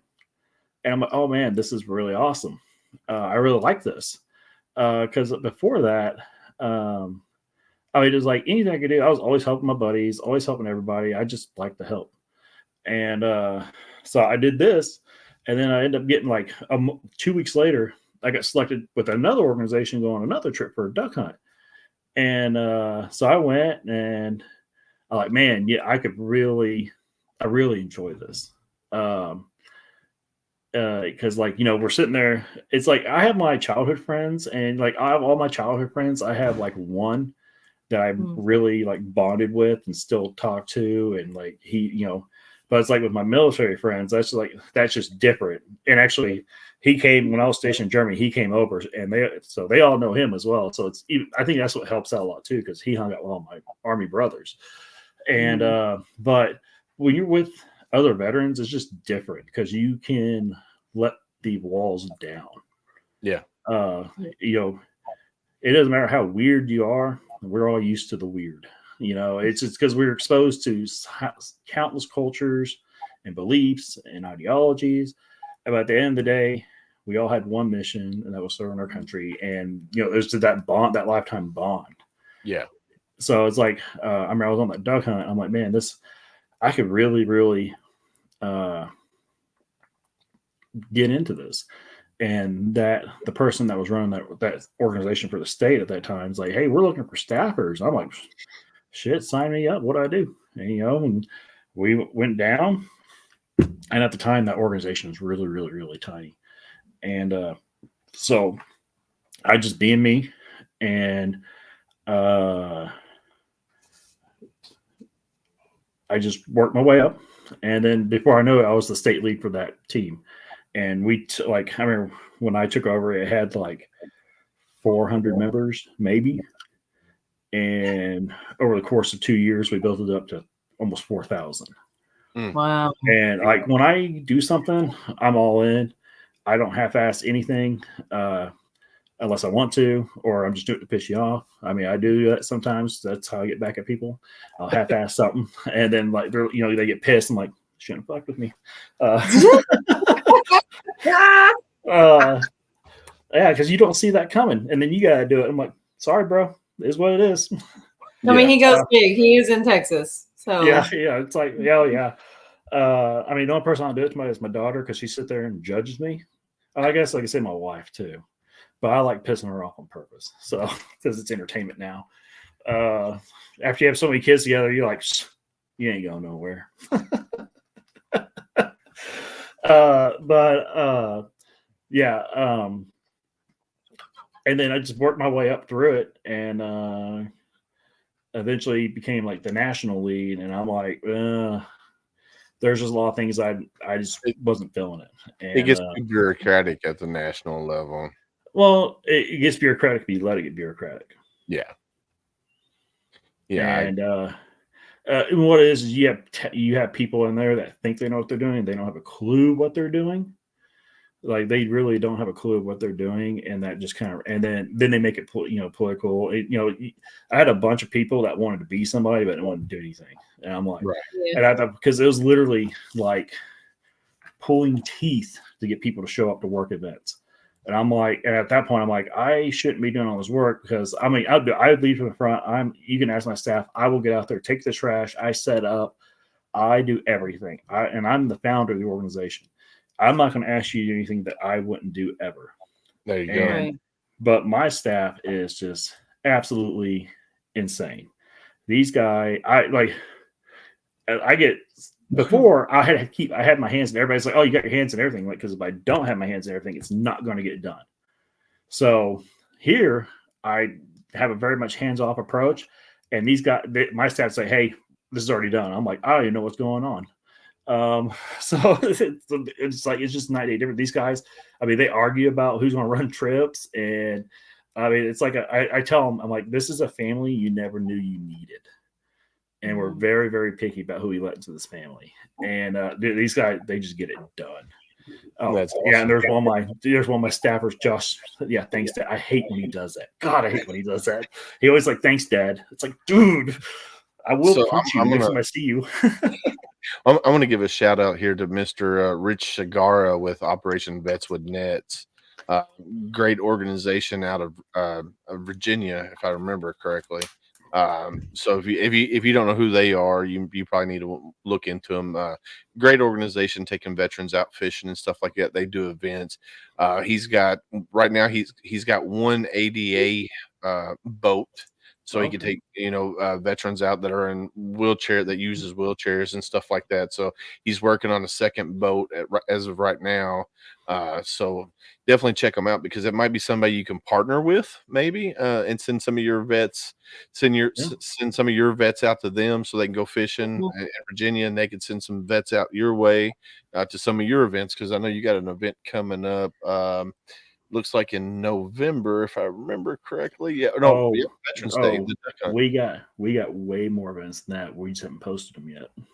S5: And I'm like, oh man, this is really awesome. I really like this because before that, I mean, it was like anything I could do. I was always helping my buddies, always helping everybody. I just like to help. And so I did this, and then I ended up getting like 2 weeks later, I got selected with another organization going on another trip for a duck hunt. And so I went, and I'm like, man, yeah, I really enjoy this. Because like, we're sitting there. It's like I have my childhood friends, and like I have all my childhood friends. I have like one that I really like bonded with and still talk to, and like but it's like with my military friends, that's just different. And actually, he came when I was stationed in Germany. He came over, and they all know him as well. So I think that's what helps out a lot too, because he hung out with all my Army brothers. And but when you're with other veterans, it's just different because you can let the walls down.
S3: Yeah.
S5: It doesn't matter how weird you are. We're all used to the weird. It's because we're exposed to countless cultures and beliefs and ideologies. But at the end of the day, we all had one mission, and that was serving our country. And, there's that bond, that lifetime bond.
S3: Yeah.
S5: So it's like, I remember I was on that duck hunt. I'm like, man, I could really, really get into this. And that the person that was running that organization for the state at that time is like, hey, we're looking for staffers. I'm like, shit, sign me up. What do I do? And, and we went down. And at the time, that organization was really, really, really tiny. And so I just being me, and I just worked my way up. And then before I knew it, I was the state lead for that team. And I remember when I took over, it had like 400 members, maybe. And over the course of 2 years, we built it up to almost 4,000.
S4: Wow.
S5: And like when I do something, I'm all in. I don't half-ass anything unless I want to, or I'm just doing it to piss you off. I mean, I do that sometimes. That's how I get back at people. I'll half-ass something, and then like they get pissed. I'm like, shouldn't fuck with me. Yeah, because you don't see that coming, and then you gotta do it. I'm like, sorry, bro. It is what it is.
S4: I mean, he goes big. He is in Texas, so
S5: yeah. It's like, yeah. I mean, the only person I'll do it to is my daughter, because she sits there and judges me. I guess I can say my wife too, but I like pissing her off on purpose. So because it's entertainment now. After you have so many kids together, you're like, you ain't going nowhere. Yeah. And then I just worked my way up through it, and eventually became like the national lead. And I'm like, there's just a lot of things I just wasn't feeling it. And,
S3: it gets too bureaucratic at the national level.
S5: Well, it gets bureaucratic if you let it get bureaucratic.
S3: Yeah.
S5: And what it is you have people in there that think they know what they're doing. They don't have a clue what they're doing. Like they really don't have a clue what they're doing, and that just kind of, and then they make it political. I had a bunch of people that wanted to be somebody but didn't want to do anything, and I'm like,
S3: right.
S5: And I thought, because it was literally like pulling teeth to get people to show up to work events, and I'm like, and at that point, I'm like, I shouldn't be doing all this work, because I mean, I'd leave from the front. You can ask my staff. I will get out there, take the trash. I set up. I do everything. And I'm the founder of the organization. I'm not going to ask you to do anything that I wouldn't do ever.
S3: There you go.
S4: Right.
S5: But my staff is just absolutely insane. These guys, before I had my hands in, everybody's like, oh, you got your hands in everything. Like, because if I don't have my hands in everything, it's not going to get done. So here I have a very much hands-off approach. And these guys, my staff say, hey, this is already done. I'm like, I don't even know what's going on. So it's like, it's just night and day different. These guys, I mean, they argue about who's going to run trips, and I mean, it's like I tell them, I'm like, this is a family you never knew you needed, and we're very, very picky about who we let into this family. And these guys, they just get it done. Oh,
S3: That's
S5: yeah, and
S3: awesome.
S5: there's one of my staffers, Josh. Yeah, thanks, Dad. I hate when he does that. God, I hate when he does that. He always like, thanks, Dad. It's like, dude, I will
S3: So
S5: punch you
S3: I'm
S5: next
S3: gonna
S5: time I see you.
S3: I'm going to give a shout out here to Mr. Rich Shigara with Operation Vets with Nets. Uh, Great organization out of Virginia, if I remember correctly. So if you don't know who they are, you probably need to look into them. Great organization, taking veterans out fishing and stuff like that. They do events. He's got right now he's got one ADA boat. So he could
S5: Okay.
S3: take, veterans out that are in wheelchair that uses wheelchairs and stuff like that. So he's working on a second boat as of right now. So definitely check him out because it might be somebody you can partner with, maybe, and send some of your vets,
S5: Yeah.
S3: send some of your vets out to them so they can go fishing in Virginia, and they can send some vets out your way to some of your events because I know you got an event coming up. Looks like in November, if I remember correctly. Yeah, no,
S5: Oh,
S3: yeah, Veterans Day.
S5: oh,
S3: The duck hunt.
S5: we got way more events than that. We just haven't posted them yet.
S3: We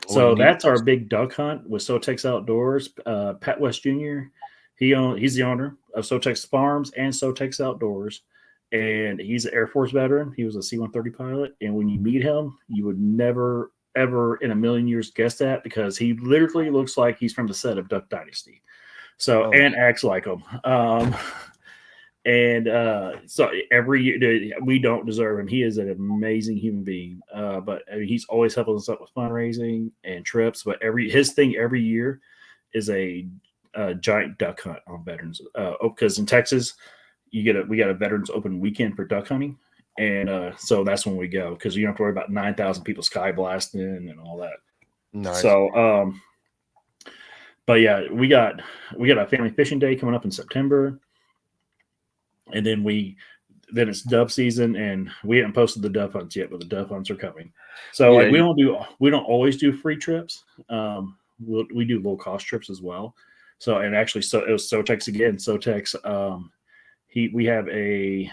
S5: So
S3: need to
S5: that's our big duck hunt with Sotex Outdoors. Pat West Jr. He's the owner of Sotex Farms and Sotex Outdoors, and he's an Air Force veteran. He was a C-130 pilot, and when you meet him, you would never ever in a million years guess that because he literally looks like he's from the set of Duck Dynasty. So
S3: Oh,
S5: and acts like him. And so every year we don't deserve him. He is an amazing human being. But I mean, he's always helping us out with fundraising and trips. But his thing every year is a giant duck hunt on veterans. Because in Texas, we got a veterans open weekend for duck hunting, and so that's when we go because you don't have to worry about 9,000 people sky blasting and all that.
S3: nice.
S5: So, but yeah, we got a family fishing day coming up in September. And then it's dove season, and we haven't posted the dove hunts yet, but the dove hunts are coming. So
S3: Yeah,
S5: like we don't always do free trips. We do low cost trips as well. So and actually, so it was Sotex again. Sotex, we have a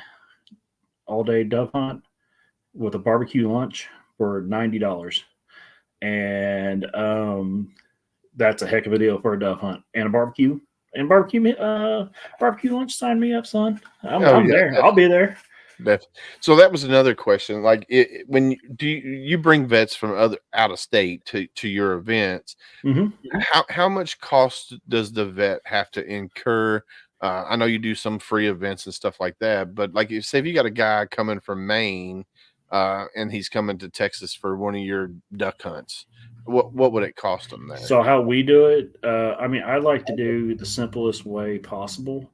S5: all day dove hunt with a barbecue lunch for $90, and that's a heck of a deal for a dove hunt and a barbecue. And barbecue lunch, sign me up, son. I'm
S3: yeah,
S5: there. I'll be there.
S3: So that was another question. Like, when you bring vets from out of state to your events,
S5: Mm-hmm.
S3: how much cost does the vet have to incur? I know you do some free events and stuff like that, but like, if you got a guy coming from Maine, and he's coming to Texas for one of your duck hunts, what would it cost him there?
S5: So how we do it, I mean, I like to do the simplest way possible.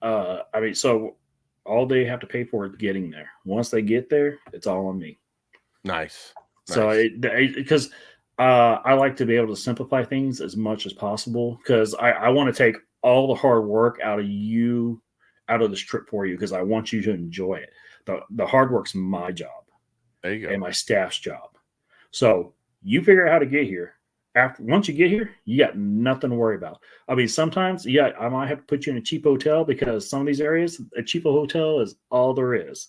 S5: I mean, so all they have to pay for is getting there. Once they get there, it's all on me.
S3: Nice.
S5: So because I like to be able to simplify things as much as possible because I want to take all the hard work out of this trip for you because I want you to enjoy it. The hard work's my job.
S3: There you go.
S5: And my staff's job. So you figure out how to get here. Once you get here, you got nothing to worry about. I mean, sometimes, yeah, I might have to put you in a cheap hotel because some of these areas, a cheap hotel is all there is.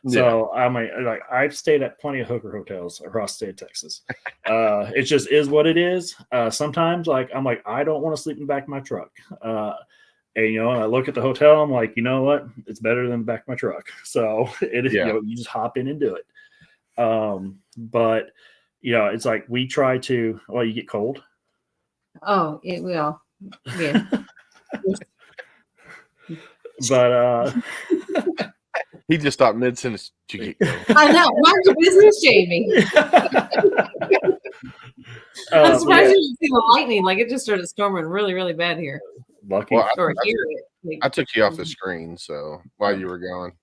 S5: So I've stayed at plenty of hooker hotels across the state of Texas. It just is what it is. Sometimes, I'm like, I don't want to sleep in the back of my truck. And I look at the hotel. I'm like, you know what? It's better than the back of my truck. So you just hop in and do it. But it's like we try to. Well, you get cold.
S4: Oh, it will. Yeah.
S5: But
S3: he just stopped mid sentence.
S4: I know. Mind your business, Jamie. I'm surprised you didn't see the lightning. Like, it just started storming really, really bad here.
S5: Lucky.
S3: Well,
S4: I
S3: took you off the screen, so while you were gone.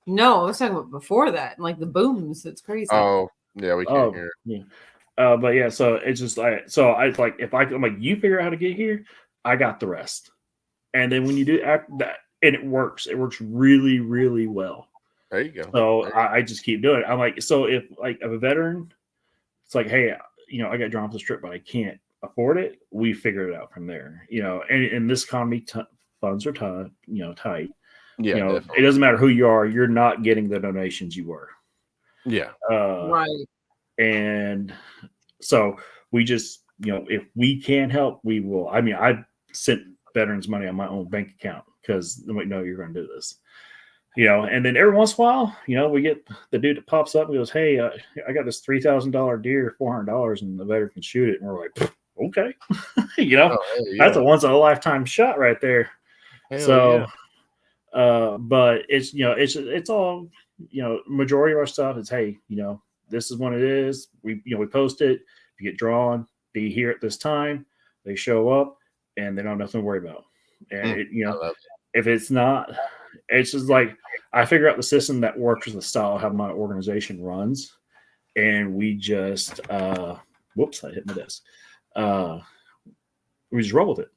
S4: No, I was talking about before that, like the booms. It's crazy.
S3: Oh, yeah, we can't hear it.
S5: Yeah. But yeah, so it's just I'm like, I'm like, you figure out how to get here, I got the rest. And then when you do that, and it works really, really well.
S3: There you go.
S5: So I just keep doing it. I'm like, so if I'm a veteran, it's like, hey, I got drawn off this trip, but I can't afford it. We figure it out from there. And in this economy, funds are tight.
S3: Yeah,
S5: it doesn't matter who you are. You're not getting the donations you were.
S3: Yeah.
S4: Right.
S5: And so we just, if we can help, we will. I mean, sent veterans money on my own bank account because we know you're going to do this. And then every once in a while, we get the dude that pops up and goes, "Hey, I got this $3,000 deer, $400, and the veteran can shoot it." And we're like, "Okay," that's a once in a lifetime shot right there.
S3: Hell
S5: But it's all, majority of our stuff is, hey, this is what it is. We post it. If you get drawn, be here at this time. They show up, and they don't have nothing to worry about. And if it's not, it's just like I figure out the system that works with the style of how my organization runs, and we just whoops, I hit my desk. We just roll with it,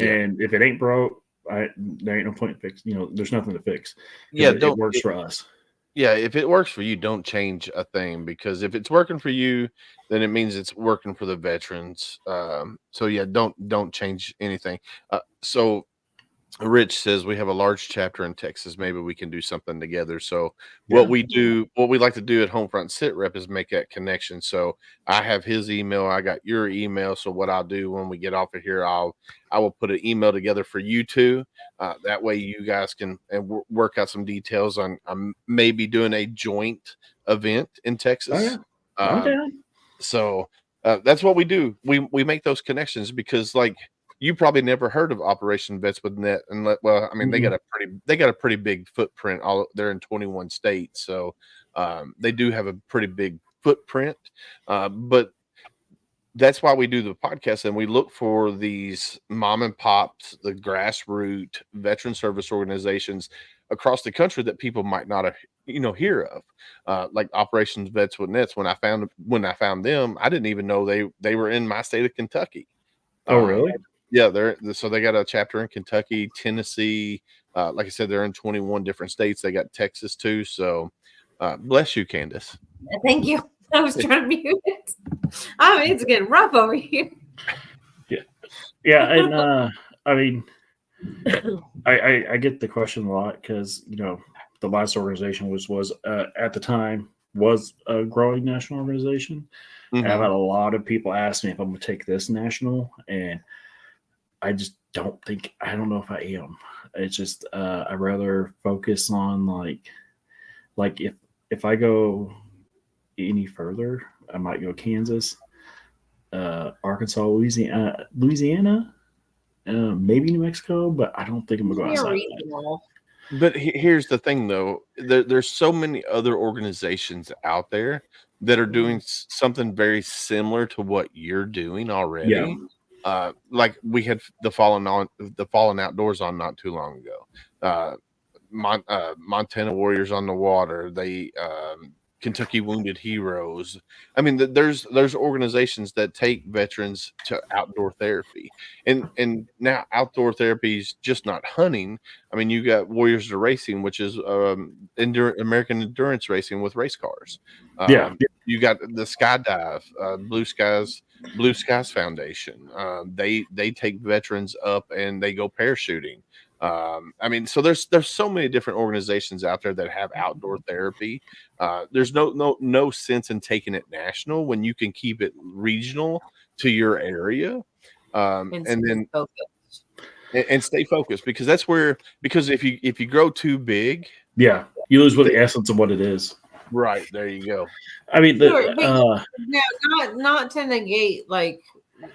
S5: and if it ain't broke, there ain't no point in fix. There's nothing to fix. It works for us.
S3: Yeah, if it works for you, don't change a thing, because if it's working for you, then it means it's working for the veterans. So yeah, don't change anything. So Rich says we have a large chapter in Texas. Maybe we can do something together. So what we like to do at HomeFront Sitrep is make that connection. So I have his email, I got your email. So what I'll do when we get off of here, I will put an email together for you two. That way you guys can work out some details on maybe doing a joint event in Texas. So that's what we do. We make those connections because, like, you probably never heard of Operation Vets with Net, and they got a pretty big footprint. They're in 21 states, so they do have a pretty big footprint. But that's why we do the podcast, and we look for these mom and pops, the grassroots veteran service organizations across the country that people might not have hear of, like Operations Vets with Nets. When I found them, I didn't even know they were in my state of Kentucky.
S5: Oh, really?
S3: Yeah, they got a chapter in Kentucky, Tennessee. Like I said, they're in 21 different states. They got Texas too. So bless you, Candace.
S4: Thank you. I was trying to mute it. It's getting rough over here.
S5: Yeah, and I get the question a lot because the last organization was at the time was a growing national organization.
S3: Mm-hmm.
S5: And I've had a lot of people ask me if I'm going to take this national, and I just don't know if I am. It's just I'd rather focus on like if I go any further, I might go Kansas, Arkansas, Louisiana, maybe New Mexico, but I don't think I'm gonna go outside of that.
S3: But here's the thing, though. There's so many other organizations out there that are doing something very similar to what you're doing already. Yeah. Like we had the Fallen Outdoors on not too long ago. Montana Warriors on the Water. They Kentucky Wounded Heroes. I mean, there's organizations that take veterans to outdoor therapy, and now outdoor therapy is just not hunting. I mean, you got Warriors of Racing, which is American endurance racing with race cars. You got the Skydive, Blue Skies Foundation. They take veterans up and they go parachuting. I mean, so there's so many different organizations out there that have outdoor therapy. There's no sense in taking it national when you can keep it regional to your area, and stay focused, because that's because if you grow too big,
S5: you lose the essence of what it is.
S3: Right, there you go.
S5: I mean,
S4: not to negate like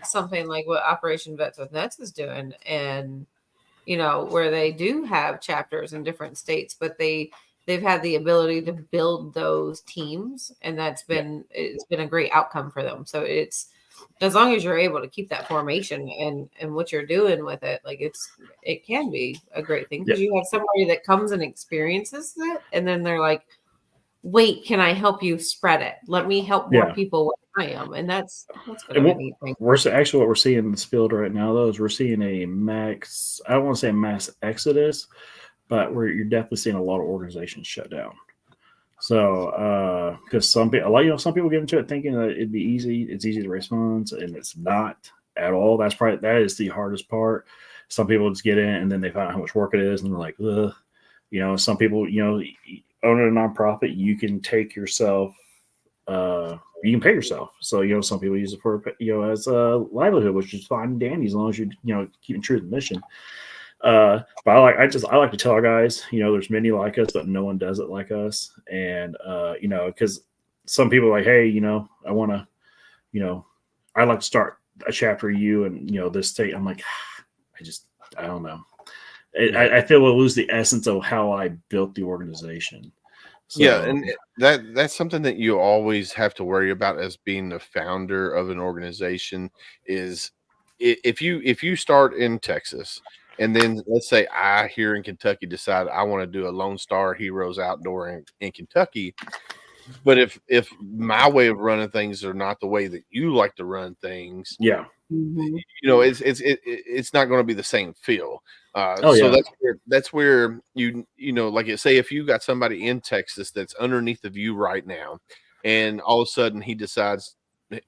S4: something like what Operation Vets with Nets is doing, and where they do have chapters in different states, but they've had the ability to build those teams, and it's been a great outcome for them. So it's, as long as you're able to keep that formation and what you're doing with it, like it can be a great thing, because you have somebody that comes and experiences it, and then they're like, wait, can I help you spread it? Let me help more people where I am. And that's going to be a neat thing.
S5: Actually, what we're seeing in this field right now, though, is we're seeing a mass, I don't want to say mass exodus, but you're definitely seeing a lot of organizations shut down. So, because some people get into it thinking that it'd be easy. It's easy to raise funds, and it's not at all. That is the hardest part. Some people just get in and then they find out how much work it is, and they're like, ugh. Some people, owning a nonprofit, you can take yourself you can pay yourself. So, some people use it for, as a livelihood, which is fine and dandy as long as you keeping true to the mission. But I like to tell our guys, there's many like us, but no one does it like us. And, because some people are like, hey, I want to, I'd like to start a chapter of you and, this state. I'm like, I don't know. I feel we'll lose the essence of how I built the organization. So,
S3: yeah, and that's something that you always have to worry about as being the founder of an organization is if you start in Texas and then let's say I here in Kentucky decide I want to do a Lone Star Heroes outdoor in Kentucky, but if my way of running things are not the way that you like to run things,
S5: yeah.
S3: It's not going to be the same feel.
S5: Oh,
S3: so
S5: yeah.
S3: that's where like say if you got somebody in Texas that's underneath of you right now, and all of a sudden he decides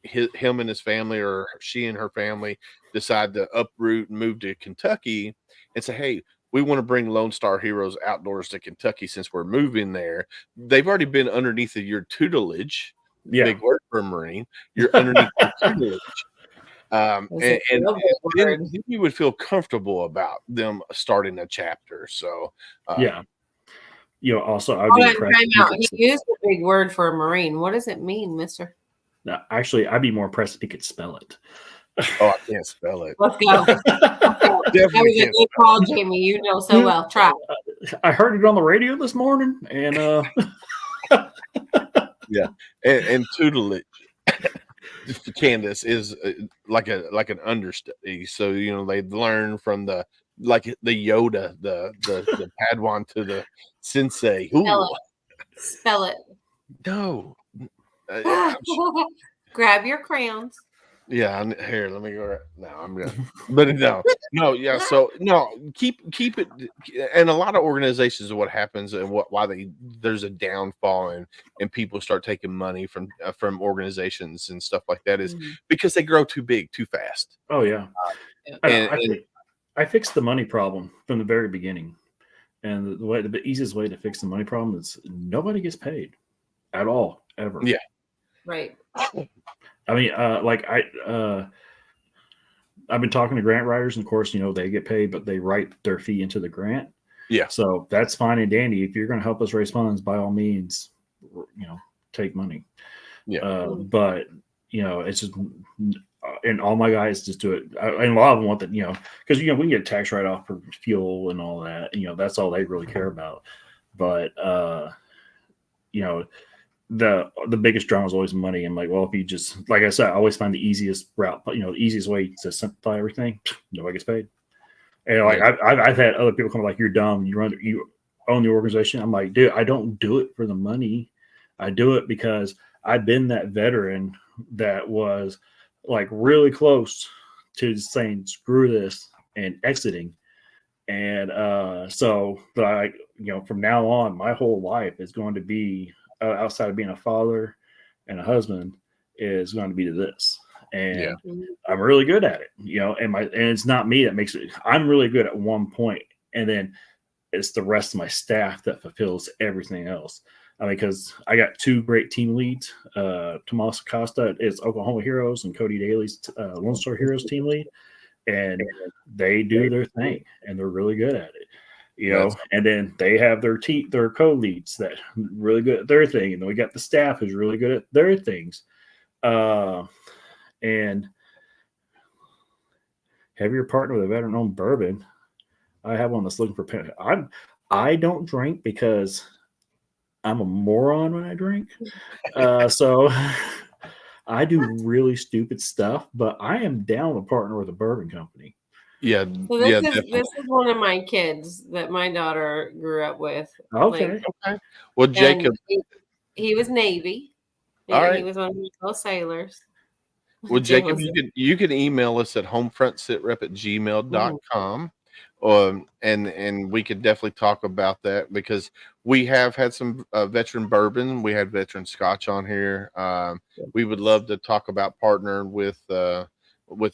S3: him and his family or she and her family decide to uproot and move to Kentucky and say, hey, we want to bring Lone Star Heroes Outdoors to Kentucky since we're moving there. They've already been underneath of your tutelage.
S5: Yeah.
S3: Big word for a Marine. You're underneath your tutelage. And then you would feel comfortable about them starting a chapter. So,
S5: yeah. Also, I'd be impressed.
S4: He used a big word for a Marine. What does it mean, mister?
S5: No, actually, I'd be more impressed if he could spell it.
S3: Oh, I can't spell it.
S4: Let's go. That was a good call, Jamie. You know so well. Try.
S5: I heard it on the radio this morning, and
S3: yeah, and tutelage. Candace is like an understudy, so they learn from the Yoda, the Padawan to the sensei.
S4: Spell it.
S3: No,
S4: grab your crayons.
S3: Yeah, here, let me go. No, I'm good. But no, yeah. So no, keep it. And a lot of organizations, what happens and why there's a downfall and people start taking money from organizations and stuff like that is because they grow too big too fast.
S5: Oh yeah, I fixed the money problem from the very beginning, and the easiest way to fix the money problem is nobody gets paid at all ever.
S3: Yeah,
S4: right.
S5: I mean, I've been talking to grant writers, and of course, they get paid, but they write their fee into the grant.
S3: Yeah.
S5: So that's fine and dandy. If you're going to help us raise funds, by all means, take money.
S3: Yeah.
S5: But it's just, and all my guys just do it. And a lot of them want that, because we can get a tax write off for fuel and all that. That's all they really care about. But the biggest drama is always money. I'm like, well, if you just, like I said, I always find the easiest route, the easiest way to simplify everything. Nobody gets paid. And I've had other people come like, you're dumb. You own the organization. I'm like, dude, I don't do it for the money. I do it because I've been that veteran that was like really close to saying, screw this and exiting. And so from now on, my whole life is going to be, outside of being a father and a husband, is going to be to this. And I'm really good at it, and it's not me that makes it. I'm really good at one point, and then it's the rest of my staff that fulfills everything else. Because I got two great team leads. Tomas Acosta is Oklahoma Heroes, and Cody Daly's Lone Star Heroes team lead, and they do their thing, and they're really good at it. And then they have their co-leads that really good at their thing. And then we got the staff who's really good at their things. And have your partner with a veteran-owned bourbon. I have one that's looking for penny. I don't drink because I'm a moron when I drink. So I do really stupid stuff, but I am down to partner with a bourbon company.
S3: Yeah.
S4: So this is one of my kids that my daughter grew up with.
S5: Okay.
S3: Well, Jacob,
S4: he was Navy.
S3: All right.
S4: He was one of those sailors.
S3: Well, Jacob, you can email us at homefrontsitrep@gmail.com. And we could definitely talk about that because we have had some veteran bourbon. We had veteran scotch on here. We would love to talk about partnering with a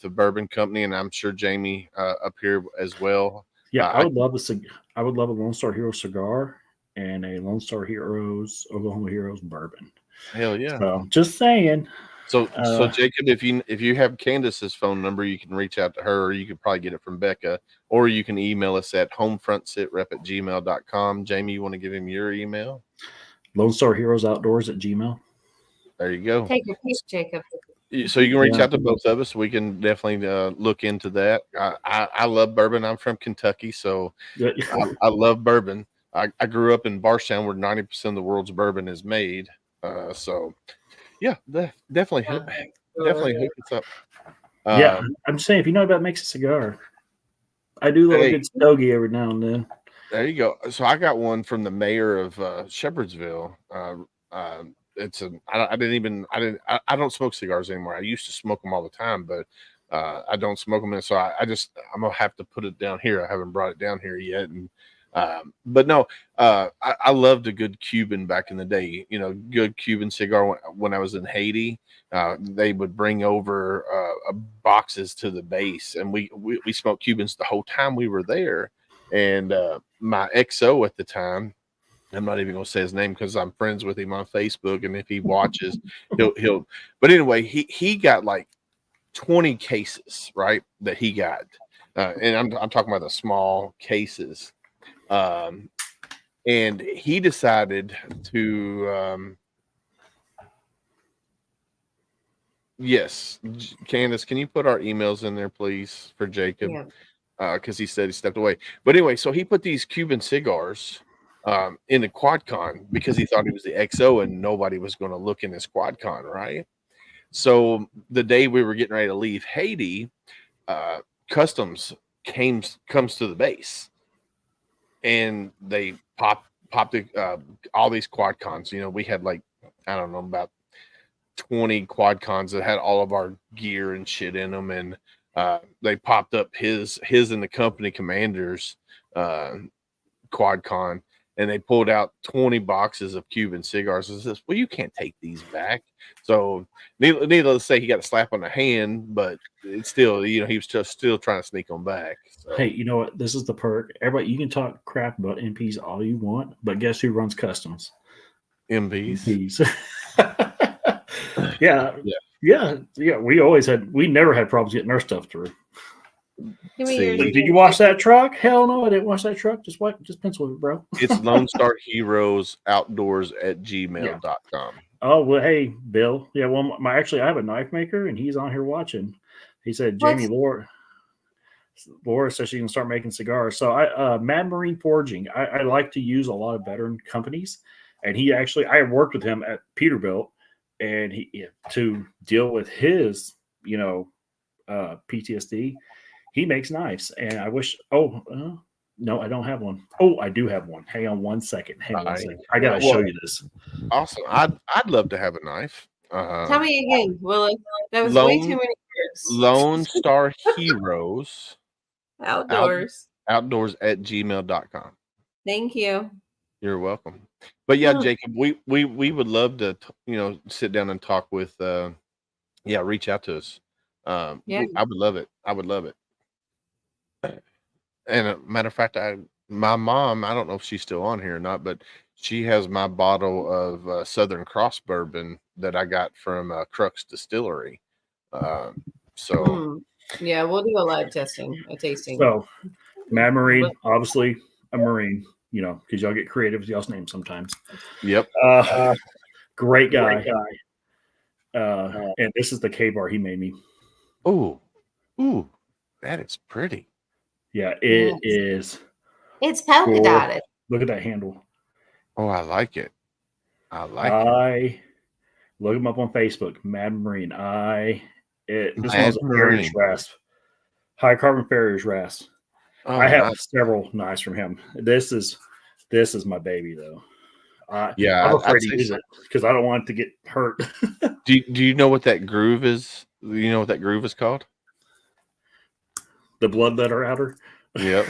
S3: bourbon company, and I'm sure Jamie up here as well.
S5: Yeah, I would love a Lone Star Hero cigar and a Lone Star Heroes Oklahoma Heroes bourbon.
S3: Hell yeah.
S5: So just saying.
S3: So Jacob, if you have Candace's phone number, you can reach out to her, or you could probably get it from Becca, or you can email us at homefrontsitrep@gmail.com. Jamie, you want to give him your email?
S5: Lone Star Heroes Outdoors at Gmail.
S3: There you go.
S4: Take your piece, Jacob.
S3: So you can reach out to both of us. We can definitely look into that. I love bourbon. I'm from Kentucky, so I love bourbon. I grew up in Barstown, where 90% of the world's bourbon is made. So yeah, definitely hook us up.
S5: Yeah, I'm saying, if you know about makes a cigar, I do love a good stogie every now and then.
S3: There you go. So I got one from the mayor of Shepherdsville. I don't smoke cigars anymore. I used to smoke them all the time, but I don't smoke them. And so I'm gonna have to put it down here. I haven't brought it down here yet. And but no, I loved a good Cuban back in the day. You know, good Cuban cigar. When I was in Haiti, they would bring over boxes to the base, and we smoked Cubans the whole time we were there. And my XO at the time, I'm not even going to say his name because I'm friends with him on Facebook, and if he watches, he'll. But anyway, he got like 20 cases, right? That he got, and I'm talking about the small cases. And he decided to. Yes, Candace, can you put our emails in there, please, for Jacob?
S4: Yeah.
S3: Because he said he stepped away. But anyway, so he put these Cuban cigars in the QuadCon because he thought he was the XO and nobody was going to look in his QuadCon, right? So the day we were getting ready to leave Haiti, customs comes to the base, and they popped all these QuadCons. You know, we had like, I don't know, about 20 QuadCons that had all of our gear and shit in them, and they popped up his and the company commander's QuadCon, and they pulled out 20 boxes of Cuban cigars and says, well, you can't take these back. So needless to say, he got a slap on the hand, but it's still, you know, he was just still trying to sneak them back. So.
S5: Hey, you know what? This is the perk. Everybody, you can talk crap about MPs all you want, but guess who runs customs?
S3: MPs.
S5: Yeah. We never had problems getting our stuff through. Did you wash that truck? Hell no, I didn't wash that truck. Just pencil it, bro.
S3: It's Lone Star Heroes Outdoors at gmail.com.
S5: Oh, well, hey, Bill. Yeah, well, I have a knife maker, and he's on here watching. He said, Jamie, Laura says she can start making cigars. So Mad Marine Forging, I like to use a lot of veteran companies. And I worked with him at Peterbilt, and to deal with his, PTSD, he makes knives. And I wish, no, I don't have one. Oh, I do have one. Hang on one second. I got to show you this.
S3: Awesome. I'd love to have a knife.
S4: Tell me again, Willis. That was way too many words.
S3: Lone Star Heroes
S4: Outdoors
S3: at gmail.com.
S4: Thank you.
S3: You're welcome. But yeah, Jacob, we would love to, sit down and talk with, reach out to us. I would love it. And a matter of fact, my mom, I don't know if she's still on here or not, but she has my bottle of Southern Cross bourbon that I got from Crux Distillery.
S4: Yeah, we'll do a live tasting.
S5: So, Mad Marine, obviously a Marine, because y'all get creative with y'all's names sometimes.
S3: Yep.
S5: Great guy. And this is the K-bar he made me.
S3: Ooh, that is pretty.
S5: Yeah, it is.
S4: It's polka dotted.
S5: Look at that handle.
S3: Oh, I like it.
S5: Look him up on Facebook, Mad Marine. This one's a Farrier's rasp, high carbon Farrier's rasp. I have several knives from him. This is my baby though. I'm afraid to use it because I don't want it to get hurt.
S3: Do you know what that groove is? You know what that groove is called?
S5: The bloodletter outer.
S3: Yep.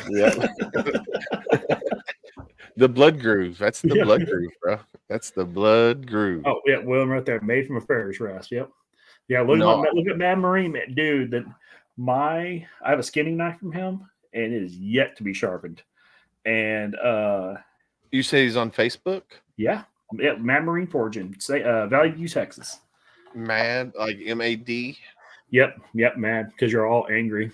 S3: The blood groove. That's the blood groove, bro. That's the blood groove.
S5: Oh yeah, well, right there, made from a Farrier's rasp. Yep. Yeah, look at Mad Marine, dude. I have a skinning knife from him, and it is yet to be sharpened. And
S3: you say he's on Facebook?
S5: Yeah. Yeah, Mad Marine Forging, Valley View, Texas.
S3: Mad, like MAD.
S5: Yep, mad because you're all angry.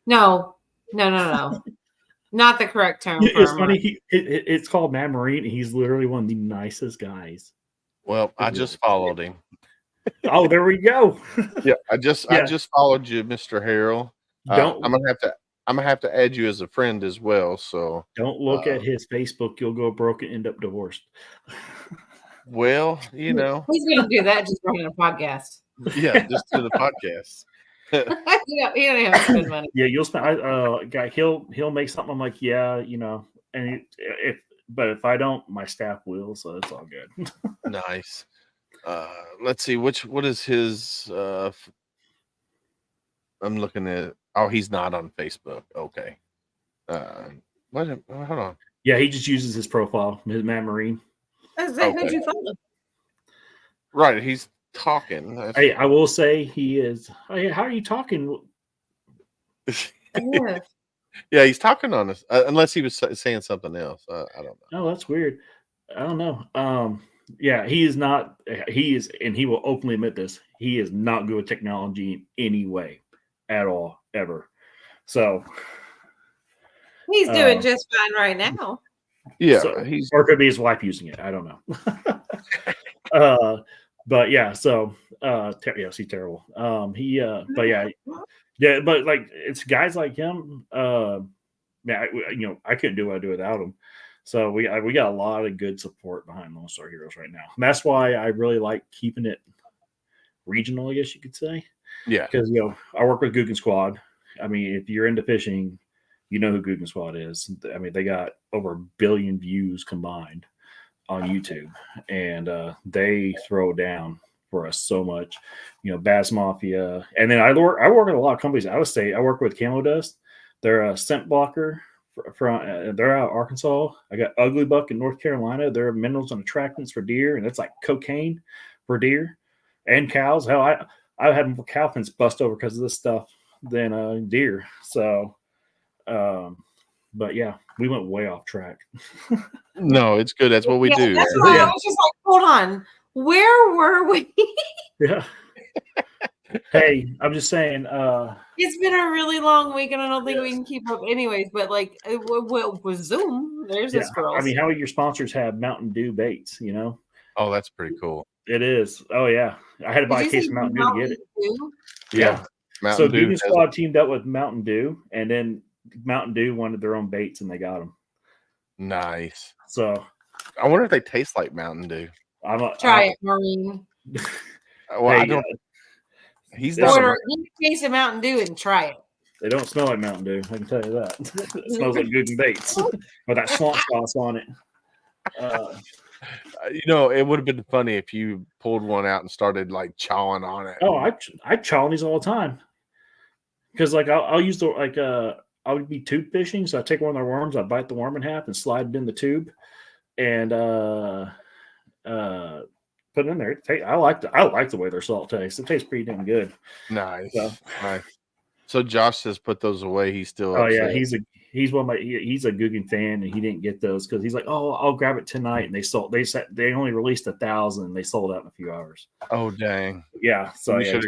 S4: No. Not the correct term for
S5: It's
S4: a
S5: funny. It's called Mad Marine, and he's literally one of the nicest guys.
S3: Well, I just followed him.
S5: Oh, there we go.
S3: Yeah, I just followed you, Mr. Harrell.
S5: Don't
S3: I'm gonna have to add you as a friend as well. So
S5: don't look at his Facebook. You'll go broke and end up divorced.
S3: well, you know,
S4: He's gonna do that just running a podcast.
S3: yeah, just do the podcast.
S4: He don't have to spend money.
S5: Yeah, you'll spend. Guy, he'll make something. I'm like, yeah, you know, and but if I don't, my staff will, so it's all good.
S3: Nice. Let's see what is his. I'm looking at. Oh, he's not on Facebook. Okay. What? Hold on.
S5: Yeah, he just uses his profile, his Mad Marine.
S4: Who'd you follow?
S3: Right, he's talking.
S5: Hey, I will say he is. Hey, how are you talking?
S3: Yeah, he's talking on us. Unless he was saying something else. I don't know.
S5: Oh, that's weird. I don't know. Yeah, he is not. He is, and he will openly admit this. He is not good with technology in any way, at all, ever. So
S4: he's doing just fine right now.
S3: Yeah,
S5: or it could be his wife using it. I don't know. But yeah, so yeah, he's terrible. But yeah, but like it's guys like him. Man, I couldn't do what I do without him. So we got a lot of good support behind Lone Star Heroes right now. And that's why I really like keeping it regional, I guess you could say.
S3: Yeah,
S5: because I work with Guggen Squad. I mean, if you're into fishing, you know who Guggen Squad is. I mean, they got over 1 billion views combined on YouTube, and they throw down for us so much. Bass Mafia, and then I work with a lot of companies out of state. I work with Camo Dust. They're a scent blocker from they're out of Arkansas. I got Ugly Buck in North Carolina. They're minerals and attractants for deer, and it's like cocaine for deer and cows. Hell, I had more cow pens bust over because of this stuff than deer. So, but yeah, we went way off track.
S3: No, it's good. That's what we do.
S4: That's why I was just like, hold on, where were we?
S5: Yeah. Hey, I'm just saying.
S4: It's been a really long week, and I don't think we can keep up, anyways. But like, with Zoom, there's this girl.
S5: I mean, how your sponsors have Mountain Dew baits?
S3: Oh, that's pretty cool.
S5: It is. Oh yeah, I had to buy a case of Mountain Dew to get it.
S3: Yeah.
S5: So Guggen Squad teamed up with Mountain Dew, and then Mountain Dew wanted their own baits, and they got them.
S3: Nice.
S5: So
S3: I wonder if they taste like Mountain Dew.
S4: Try it, Maureen.
S3: Well, I don't. He's not.
S4: Order a case of Mountain Dew and try it.
S5: They don't smell like Mountain Dew. I can tell you that. It smells like Guggen baits with that swamp sauce on it.
S3: It would have been funny if you pulled one out and started like chawing on it.
S5: Oh, I chaw on these all the time. Because like I'll use I would be tube fishing, so I take one of their worms, I bite the worm in half and slide it in the tube, and put it in there. I like the way their salt tastes. It tastes pretty damn good.
S3: Nice. Nice. So Josh says put those away. He's still.
S5: Oh
S3: upset.
S5: yeah, he's one of my he's a Guggen fan, and he didn't get those because he's like, oh, I'll grab it tonight, and they only released 1,000, and they sold out in a few hours.
S3: Oh dang.
S5: Yeah. So
S3: you should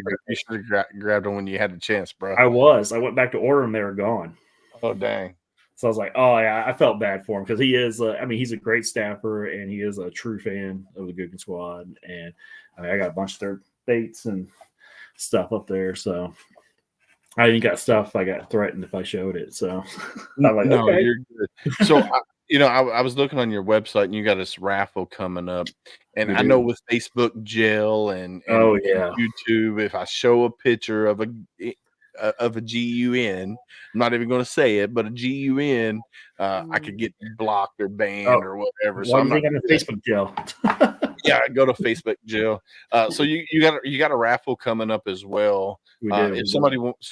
S3: have grabbed them when you had the chance, bro.
S5: I went back to order them. They were gone.
S3: Oh dang.
S5: So I was like, oh yeah, I felt bad for him because he is. He's a great staffer, and he is a true fan of the Guggen Squad. And I got a bunch of their baits and stuff up there. So I even got stuff. I got threatened if I showed it. So I'm like,
S3: no,
S5: okay.
S3: you're good. So I was looking on your website, and you got this raffle coming up. And I know with Facebook Gel and YouTube, if I show a picture of a GUN, I'm not even going to say it, but a GUN, I could get blocked or banned or whatever. So I'm not
S5: on Facebook Gel.
S3: Yeah, go to Facebook Gel. So you got a raffle coming up as well.
S5: We do.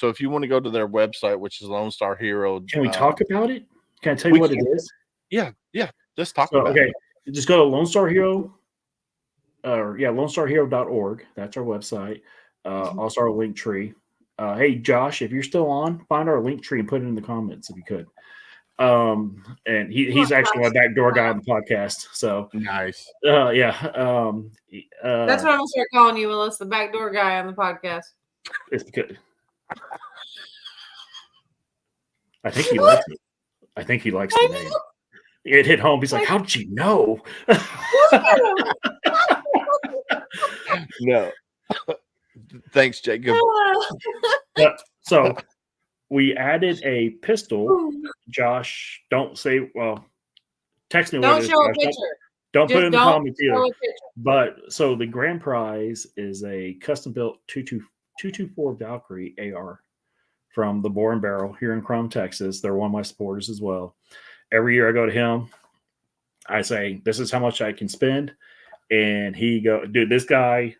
S3: If you want to go to their website, which is Lone Star Hero,
S5: can we talk about it? Can I tell you what it is?
S3: Yeah. Let's talk about it.
S5: Okay, just go to Lone Star Hero. LoneStarHero.org. That's our website. Also our link tree. Hey, Josh, if you're still on, find our link tree and put it in the comments if you could. And he's actually my backdoor guy on the podcast. So
S3: Nice.
S5: yeah.
S4: That's what I'm gonna start calling you, Willis, the backdoor guy on the podcast.
S5: It's good. I think he likes it. I think he likes the name. It hit home. He's like, "How did you know?"
S3: No. Thanks, Jacob.
S5: So we added a pistol. Josh, don't say. Well, text me.
S4: Don't
S5: what it is,
S4: show a
S5: Josh.
S4: picture.
S5: Don't put it in the
S4: don't
S5: comments
S4: show
S5: either.
S4: a picture.
S5: But so the grand prize is a custom built 224 Valkyrie AR from the Boar and Barrel here in Crum, Texas. They're one of my supporters as well. Every year I go to him. I say, "This is how much I can spend," and he go, "Dude, this guy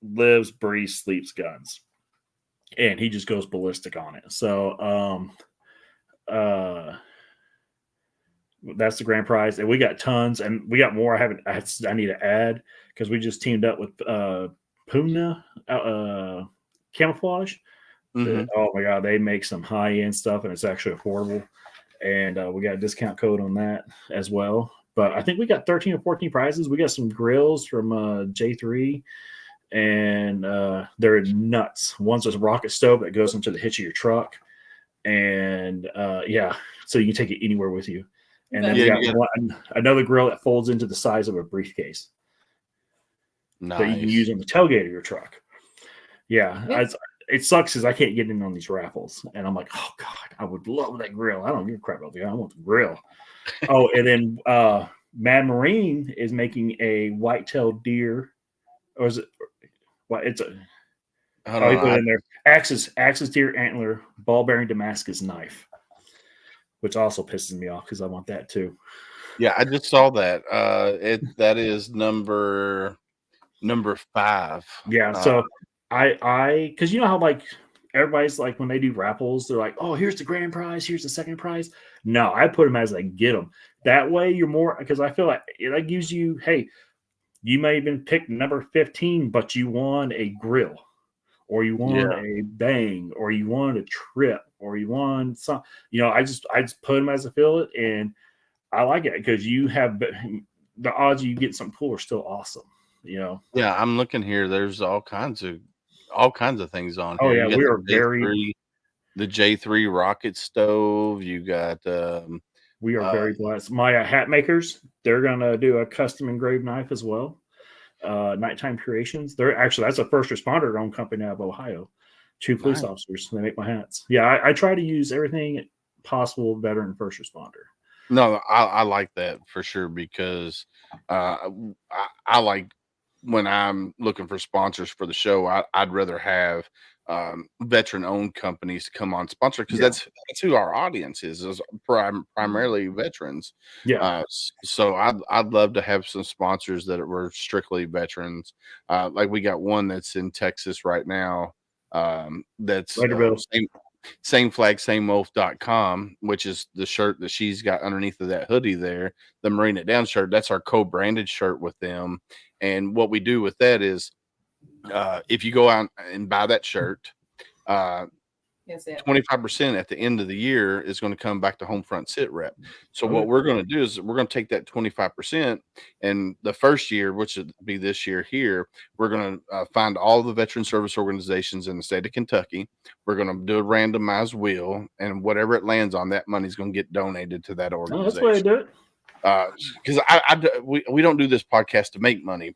S5: lives, breathes, sleeps guns," and he just goes ballistic on it. So, that's the grand prize, and we got tons, and we got more. I need to add because we just teamed up with Puna Camouflage.
S3: Mhm.
S5: Oh my god, they make some high end stuff, and it's actually affordable. And we got a discount code on that as well. But I think we got 13 or 14 prizes. We got some grills from J3, and they're nuts. One's a rocket stove that goes into the hitch of your truck, and yeah, so you can take it anywhere with you. And then we got another grill that folds into the size of a briefcase that you can use on the tailgate of your truck. Yeah, it sucks because I can't get in on these raffles, and I'm like, oh god, I would love that grill. I don't give a crap about the guy. I want the grill. Oh, and then Mad Marine is making a white-tailed deer, or is it? What it's a? He put it in there. Axis deer antler, ball-bearing Damascus knife, which also pisses me off because I want that too.
S3: Yeah, I just saw that. That is number 5.
S5: Yeah, so I because you know how like everybody's like when they do raffles, they're like, oh, here's the grand prize, here's the second prize. No, I put them as I get them. That way you're more, because I feel like it gives you, hey, you may even pick number 15, but you won a grill, or you won a bang, or you won a trip, or you won some. You know, I just put them as I feel it, and I like it because you have the odds you get something cool are still awesome. You know.
S3: Yeah, I'm looking here. There's all kinds of things on here.
S5: Oh yeah, we are
S3: the J3 rocket stove. You got
S5: we are very blessed. My hat makers, they're gonna do a custom engraved knife as well. Nighttime Creations. They're actually, that's a first responder owned company out of Ohio. 2 police officers. They make my hats. Yeah, I try to use everything possible veteran first responder.
S3: No, I like that for sure because I like when I'm looking for sponsors for the show. I'd rather have veteran owned companies to come on sponsor because that's who our audience is primarily veterans.
S5: Yeah.
S3: So I'd love to have some sponsors that were strictly veterans. Like we got one that's in Texas right now. That's same flag, same oath.com, which is the shirt that she's got underneath of that hoodie there, the Marine It Down shirt. That's our co-branded shirt with them. And what we do with that is if you go out and buy that shirt, 25% at the end of the year is going to come back to HomeFront Sitrep. So what we're going to do is we're going to take that 25%, and the first year, which would be this year here, we're going to find all the veteran service organizations in the state of Kentucky. We're going to do a randomized wheel, and whatever it lands on, that money is going to get donated to that organization.
S5: That's the way I do it.
S3: Because we don't do this podcast to make money,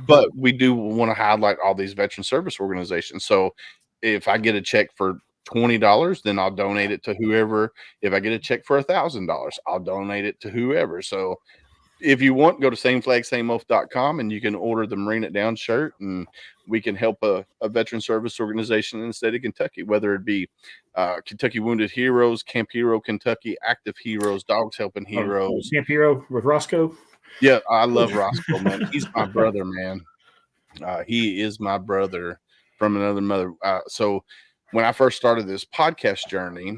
S3: but we do want to highlight all these veteran service organizations. So if I get a check for $20, then I'll donate it to whoever. If I get a check for $1,000, I'll donate it to whoever. So if you want, go to sameflagsameoath.com and you can order the Marine It Down shirt, and we can help a veteran service organization in the state of Kentucky, whether it be Kentucky Wounded Heroes, Camp Hero Kentucky, Active Heroes, Dogs Helping Heroes.
S5: Camp Hero with Roscoe.
S3: Yeah, I love Roscoe, man. He's my brother, man. He is my brother from another mother. So when I first started this podcast journey,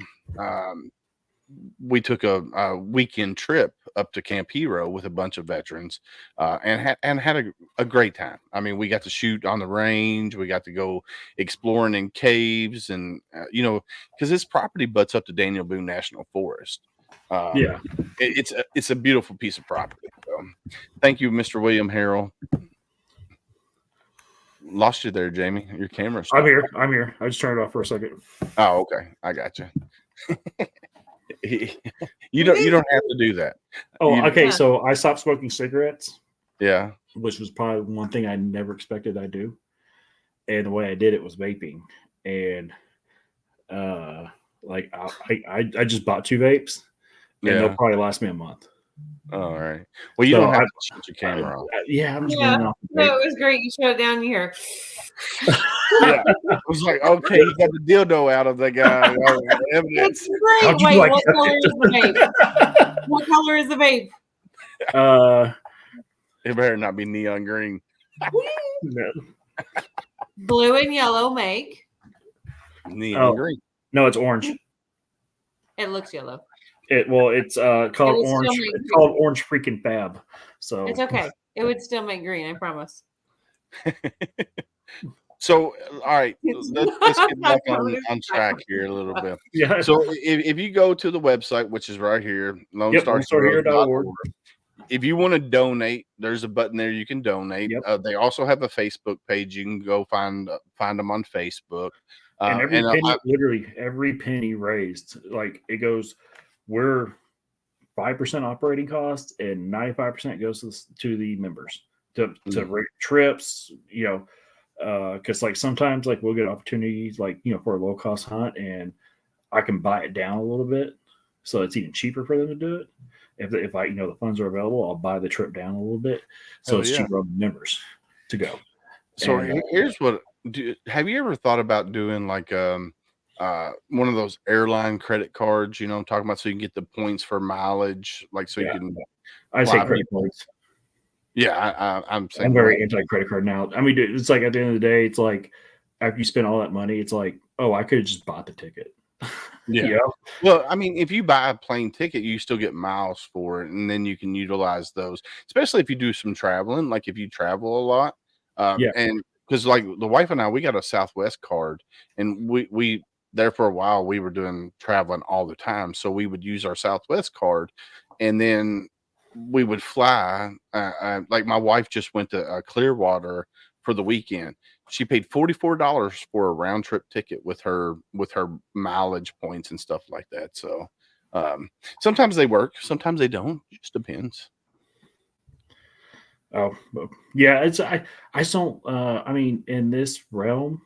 S3: we took a weekend trip up to Camp Hero with a bunch of veterans, and had a great time. I mean, we got to shoot on the range, we got to go exploring in caves, and because this property butts up to Daniel Boone National Forest.
S5: Yeah.
S3: It's a beautiful piece of property. So, thank you, Mr. William Harrell. Lost you there, Jamie. Your camera's
S5: I'm here. I just turned it off for a second.
S3: Oh, okay. I got you. You don't have to do that.
S5: Okay. So I stopped smoking cigarettes.
S3: Yeah.
S5: Which was probably one thing I never expected I'd do. And the way I did it was vaping. And I just bought 2 vapes, and they'll probably last me a month.
S3: All right. Well, you don't have to shut your camera off.
S5: I'm just going off.
S4: No, it was great. You shut it down here.
S3: Yeah. I was like, okay, you got the dildo out of the guy.
S4: It's great. Wait, what color is the vape? What color is the vape?
S3: It better not be neon green.
S5: No.
S4: Blue and yellow make.
S3: Neon green.
S5: No, it's orange.
S4: It looks yellow.
S5: It's called orange. It's called Orange Freaking Fab. So
S4: it's okay. It would still make green, I promise.
S3: So, all right, let's get back on track here a little bit.
S5: Yeah.
S3: So, if you go to the website, which is right here, LoneStarHero.org, if you want to donate, there's a button there you can donate.
S5: Yep.
S3: They also have a Facebook page. You can go find them on Facebook.
S5: And every penny, literally every penny raised, like it goes, we're 5% operating costs and 95% goes to the members to rate trips, because like sometimes like we'll get opportunities like, for a low cost hunt, and I can buy it down a little bit. So it's even cheaper for them to do it. If I, the funds are available, I'll buy the trip down a little bit. So it's cheaper on the members to go.
S3: So here's what, have you ever thought about doing like one of those airline credit cards, I'm talking about, so you can get the points for mileage, like so you can.
S5: I say credit cards.
S3: Yeah, I'm saying
S5: I'm very anti credit card now. I mean, it's like at the end of the day, it's like after you spend all that money, it's like, oh, I could have just bought the ticket.
S3: Yeah. Well, I mean, if you buy a plane ticket, you still get miles for it, and then you can utilize those, especially if you do some traveling, like if you travel a lot. And because like the wife and I, we got a Southwest card, and we there for a while we were doing traveling all the time, so we would use our Southwest card, and then we would fly. Like my wife just went to Clearwater for the weekend. She paid $44 for a round trip ticket with her mileage points and stuff like that. So sometimes they work, sometimes they don't. It just depends.
S5: Oh yeah, it's I don't. I mean, in this realm,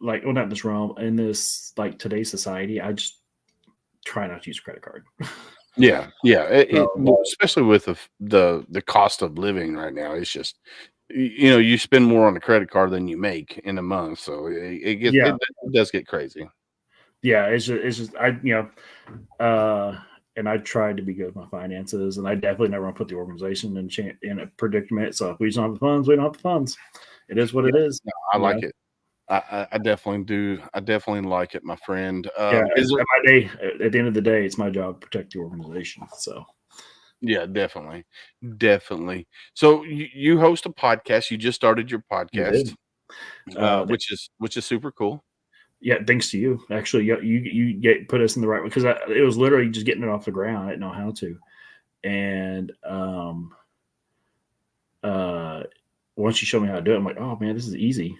S5: like, well, not this realm, in this like today's society, I just try not to use a credit card.
S3: Yeah. Especially with the cost of living right now, it's just you spend more on a credit card than you make in a month, so it does get crazy.
S5: Yeah, it's just and I tried to be good with my finances, and I definitely never want to put the organization in a predicament. So if we don't have the funds, we don't have the funds. It is what it is.
S3: No, I like it. I definitely do. I definitely like it, my friend.
S5: At the end of the day, it's my job to protect the organization. So,
S3: yeah, definitely. So you host a podcast. You just started your podcast, which is super cool.
S5: Yeah, thanks to you. Actually, you put us in the right way, because it was literally just getting it off the ground. I didn't know how to, and once you show me how to do it, I'm like, oh man, this is easy.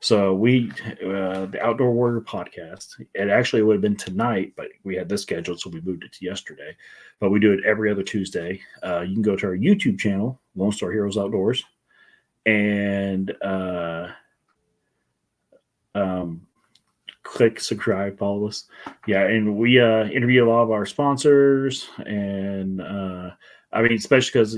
S5: So we, the Outdoor Warrior podcast, it actually would have been tonight, but we had this scheduled, so we moved it to yesterday. But we do it every other Tuesday. You can go to our YouTube channel, Lone Star Heroes Outdoors, and click subscribe, follow us. Yeah, and we interview a lot of our sponsors, and I mean, especially because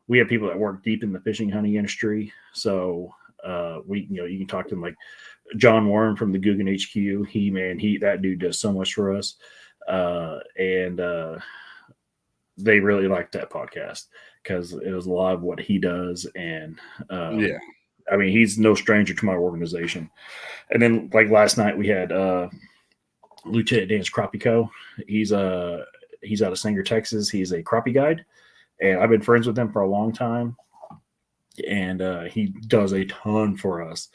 S5: we have people that work deep in the fishing hunting industry. So you can talk to them, like John Warren from the Guggen HQ. That dude does so much for us. And they really liked that podcast because it was a lot of what he does. And I mean, he's no stranger to my organization. And then like last night we had Lieutenant Dan Crapico. He's out of Sanger, Texas. He's a crappie guide, and I've been friends with him for a long time. And he does a ton for us.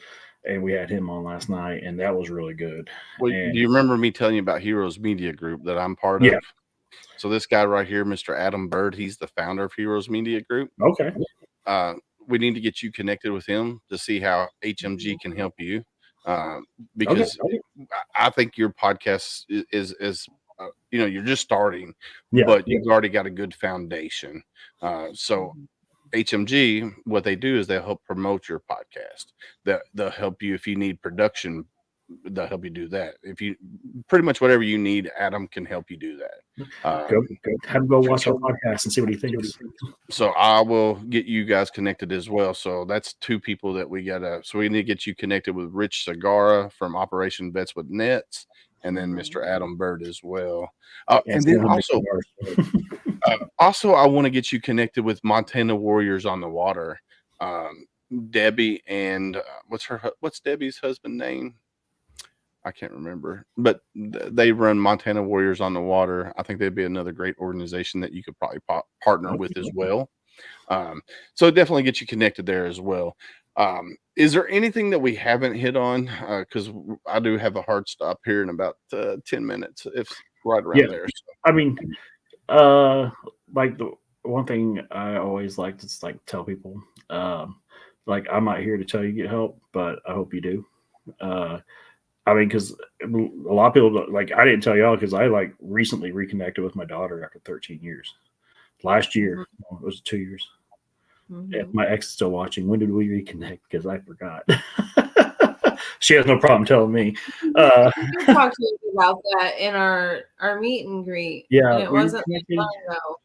S5: And we had him on last night, and that was really good.
S3: Well,
S5: And,
S3: do you remember me telling you about Heroes Media Group that I'm part
S5: Yeah.
S3: of? So this guy right here, Mr. Adam Bird, he's the founder of Heroes Media Group.
S5: Okay.
S3: We need to get you connected with him to see how HMG can help you. Because I think your podcast is you're just starting, but you've already got a good foundation. So HMG, what they do is they'll help promote your podcast. They'll help you if you need production. They'll help you do that. If you pretty much whatever you need, Adam can help you do that.
S5: Go have him go watch our podcast and see what he thinks.
S3: So I will get you guys connected as well. So that's two people that we gotta. So we need to get you connected with Rich Sagara from Operation Vets with Nets, and then Mr. Adam Bird as well. And then also I want to get you connected with Montana Warriors on the Water. Debbie and what's Debbie's husband name? I can't remember, but they run Montana Warriors on the Water. I think they'd be another great organization that you could probably partner with as well. So definitely get you connected there as well. Is there anything that we haven't hit on? Because I do have a hard stop here in about 10 minutes, if right around there. So.
S5: I mean, like the one thing I always like to like tell people, like I'm not here to tell you get help, but I hope you do. I mean, because a lot of people like I didn't tell y'all because I like recently reconnected with my daughter after 13 years. Last year, it was 2 years. If my ex is still watching, when did we reconnect? Because I forgot. She has no problem telling me.
S4: We talked to you about that in our meet and greet.
S5: Yeah,
S4: and it wasn't long ago.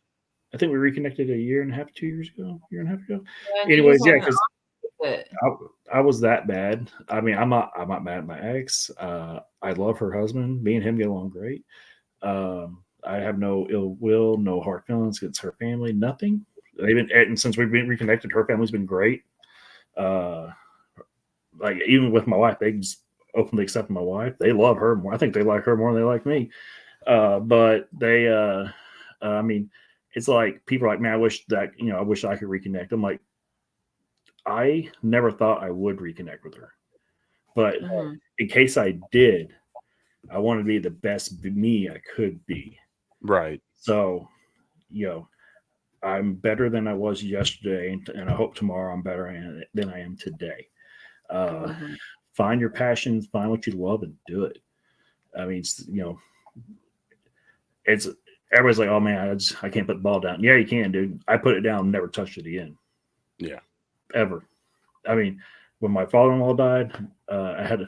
S5: I think we reconnected a year and a half ago.
S4: Yeah,
S5: anyways, yeah, because I was that bad. I mean, I'm not mad at my ex. I love her husband. Me and him get along great. I have no ill will, no hard feelings against her family, nothing. And since we've been reconnected, her family's been great. Like even with my wife, they just openly accept my wife. They love her more. I think they like her more than they like me. But they, I mean, it's like people are like, man, I wish I could reconnect. I'm like, I never thought I would reconnect with her, but in case I did, I want to be the best me I could be.
S3: Right.
S5: So, I'm better than I was yesterday, and I hope tomorrow I'm better than I am today. Find your passions, find what you love, and do it. I mean, it's everybody's like, oh man, I can't put the ball down. Yeah, you can, dude. I put it down, and never touched it again.
S3: Yeah.
S5: Ever. I mean, when my father-in-law died,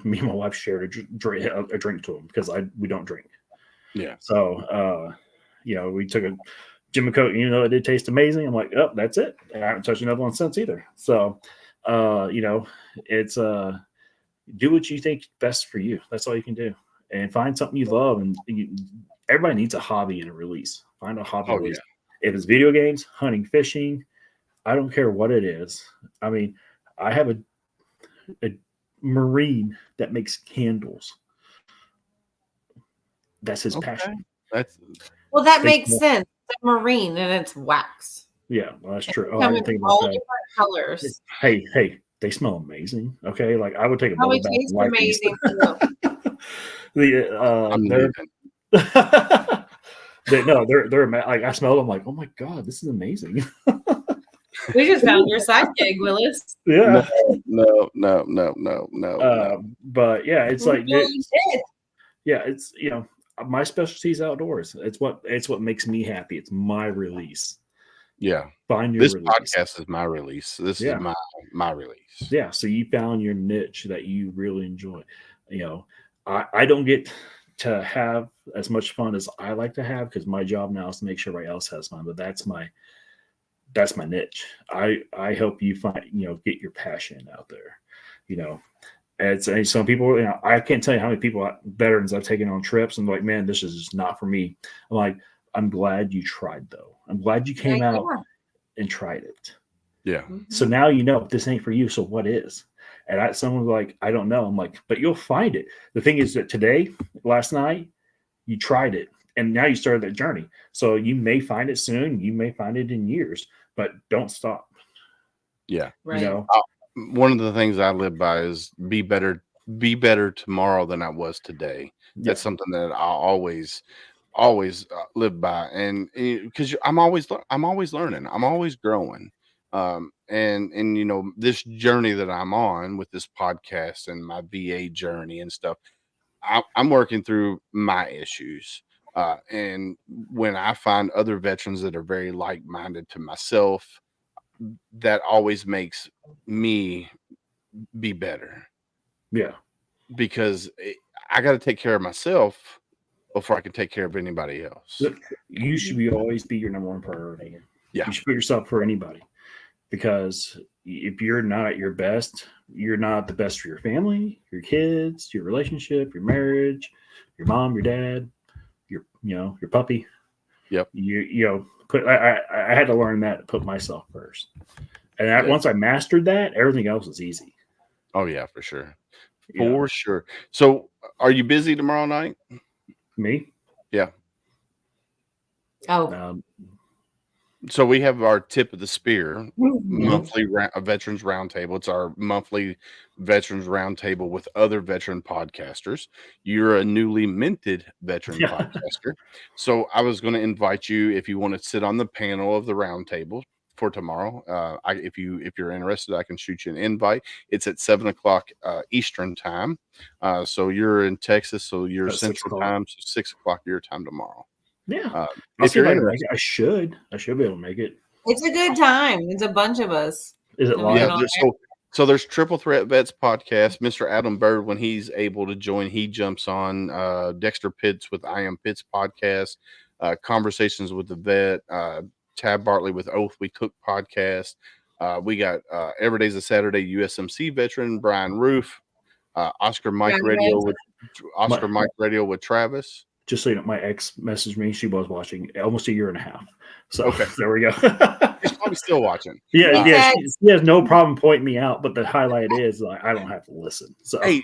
S5: me and my wife shared a drink to him because we don't drink. Yeah. So, we took a Jim and Coke, it did taste amazing. I'm like, oh, that's it. And I haven't touched another one since either. So, it's do what you think best for you. That's all you can do, and find something you love. And everybody needs a hobby and a release. Find a hobby.
S3: Oh,
S5: release. Yeah. If it's video games, hunting, fishing, I don't care what it is. I mean, I have a Marine that makes candles. That's his passion.
S4: That makes sense. It's a Marine and it's wax.
S5: Yeah, well, that's true.
S4: I didn't think about that. Different colors.
S5: Hey, they smell amazing. Okay, like I would take a bubble bath.
S4: Taste amazing.
S5: They're like I smell them. Like, oh my god, this is amazing.
S4: We just found your sidekick, Willis.
S5: Yeah.
S3: No.
S5: But yeah, it's like it's my specialty is outdoors. It's what makes me happy. It's my release.
S3: Yeah.
S5: Find your
S3: this
S5: release.
S3: Podcast is my release. This is my release.
S5: Yeah. So you found your niche that you really enjoy. I don't get to have as much fun as I like to have because my job now is to make sure everybody else has fun. But that's my niche. I help you find, get your passion out there. And some people, I can't tell you how many veterans I've taken on trips and like, man, this is just not for me. I'm like, I'm glad you tried though. I'm glad you came out and tried it.
S3: Yeah.
S5: So now this ain't for you. So what is? And someone's like, I don't know. I'm like, but you'll find it. The thing is that last night, You tried it, and now you started that journey. So you may find it soon. You may find it in years, but don't stop.
S3: Yeah.
S4: Right.
S5: You know,
S3: One of the things I live by is be better tomorrow than I was today. That's something that I always live by, and because I'm always learning, I'm always growing, and you know, this journey that I'm on with this podcast and my VA journey and stuff, I'm working through my issues. And when I find other veterans that are very like-minded to myself, that always makes me be better,
S5: yeah.
S3: because I got to take care of myself before I can take care of anybody else.
S5: Look, you should always be your number one priority.
S3: Yeah.
S5: You should put yourself for anybody, because if you're not at your best, you're not the best for your family, your kids, your relationship, your marriage, your mom, your dad, your puppy.
S3: Yep.
S5: I had to learn that to put myself first. And once I mastered that, everything else is easy.
S3: Oh yeah, for sure.
S5: Yeah.
S3: For sure. So are you busy tomorrow night?
S5: Me?
S3: Yeah.
S4: Oh,
S3: So we have our tip of the spear monthly veterans roundtable. It's our monthly veterans roundtable with other veteran podcasters. You're a newly minted veteran podcaster, so I was going to invite you if you want to sit on the panel of the roundtable for tomorrow. If you're interested, I can shoot you an invite. It's at 7:00 Eastern time. So you're in Texas, so you're Central time, so 6:00 your time tomorrow.
S5: Yeah.
S3: If you're interested,
S5: I should be able to make it.
S4: it's a good time. It's a bunch of us.
S5: Is it live?
S3: Yeah, so there's Triple Threat Vets podcast. Mr. Adam Bird, when he's able to join, he jumps on. Dexter Pitts with I Am Pitts podcast, Conversations with the Vet, Tab Bartley with Oath We Took podcast. We got Every Day's a Saturday USMC veteran Brian Roof, Oscar Mike Radio with Travis.
S5: Just so you know, my ex messaged me. She was watching almost a year and a half. So
S3: okay,
S5: there we go.
S3: She's probably still watching.
S5: Yeah. She has no problem pointing me out, but the highlight is like I don't have to listen. So
S3: hey,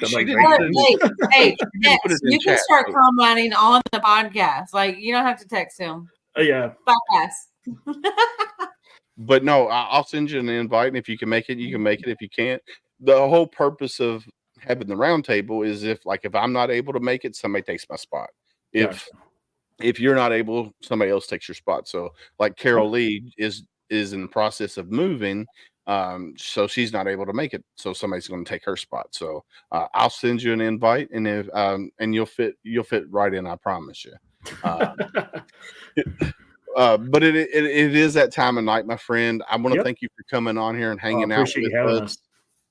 S4: hey, you can start commenting on the podcast. Like you don't have to text him.
S5: Yeah.
S4: Podcast.
S3: But no, I'll send you an invite, and if you can make it, you can make it. If you can't, the whole purpose of having the roundtable is if I'm not able to make it, somebody takes my spot. If you're not able, somebody else takes your spot. So like Carol Lee is in the process of moving, so she's not able to make it. So somebody's going to take her spot. So I'll send you an invite, and if and you'll fit right in. I promise you. But it is that time of night, my friend. I want to thank you for coming on here and hanging out with us.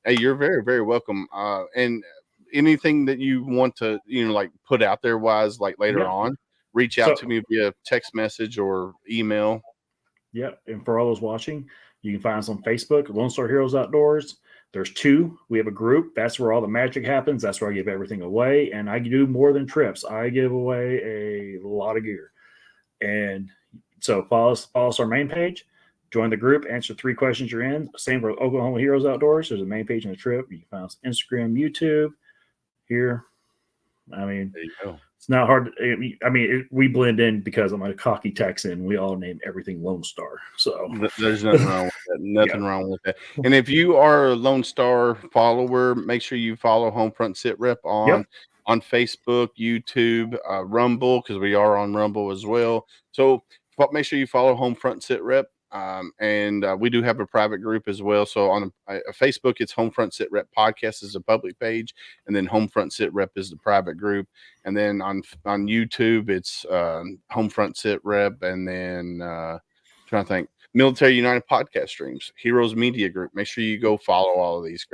S3: Hey, you're very, very welcome. And anything that you want to, put out there wise, like later on, reach out to me via text message or email.
S5: Yep. And for all those watching, you can find us on Facebook, Lone Star Heroes Outdoors. There's 2. We have a group. That's where all the magic happens. That's where I give everything away. And I do more than trips. I give away a lot of gear. And so follow us our main page. Join the group, answer 3 questions you're in. Same for Oklahoma Heroes Outdoors. There's a main page on the trip. You can find us Instagram, YouTube. Here, I mean,
S3: there you go.
S5: It's not hard. We blend in because I'm a cocky Texan. We all name everything Lone Star. So
S3: there's nothing wrong with that. Nothing wrong with that. And if you are a Lone Star follower, make sure you follow HomeFront Sitrep on Facebook, YouTube, Rumble, because we are on Rumble as well. So make sure you follow HomeFront Sitrep. And we do have a private group as well. So on Facebook, it's HomeFront Sitrep Podcast is a public page, and then HomeFront Sitrep is the private group. And then on YouTube, it's HomeFront Sitrep, and then trying to think, Military United Podcast Streams, Heroes Media Group. Make sure you go follow all of these.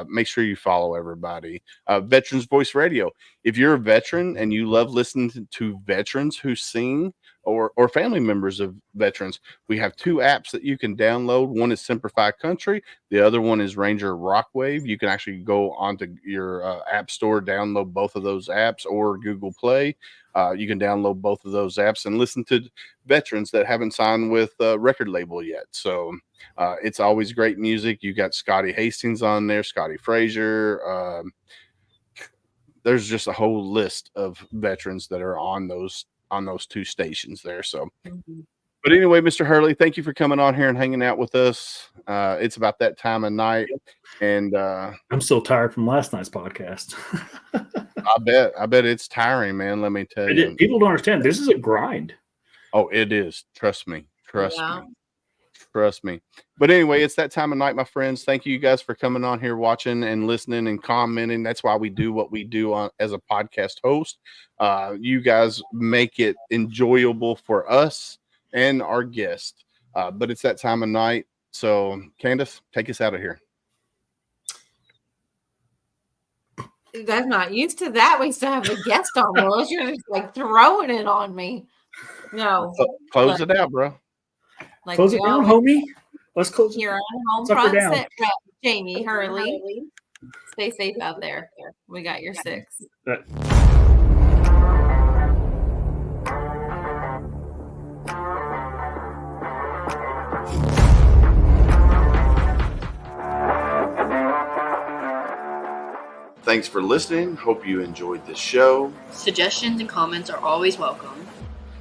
S3: Make sure you follow everybody. Veterans Voice Radio. If you're a veteran and you love listening to veterans who sing, or family members of veterans, we have 2 apps that you can download. One is Simplify Country. The other one is Ranger Rockwave. You can actually go onto your app store, download both of those apps, or Google Play. You can download both of those apps and listen to veterans that haven't signed with a record label yet. So it's always great music. You got Scotty Hastings on there, Scotty Frazier, there's just a whole list of veterans that are on those 2 stations there. So, but anyway, Mr. Hurley, thank you for coming on here and hanging out with us. It's about that time of night, and
S5: I'm still tired from last night's podcast.
S3: I bet it's tiring, man. Let me tell you.
S5: People don't understand. This is a grind.
S3: Oh, it is. Trust me.
S4: Yeah.
S3: Trust me. But anyway, it's that time of night, my friends. Thank you guys for coming on here, watching and listening and commenting. That's why we do what we do as a podcast host. You guys make it enjoyable for us and our guest. But it's that time of night. So, Candace, take us out of here.
S4: I'm not used to that. We still have a guest on. Lois. You're just like throwing it on me. No.
S3: Close it out, bro.
S4: Like
S5: Close it down, homie. Let's close it.
S4: You're on
S5: Suck her
S4: HomeFront
S5: down.
S4: Sitrep, Jamie Hurley. Stay safe out there. We got your 6.
S1: Thanks for listening. Hope you enjoyed the show.
S2: Suggestions and comments are always welcome.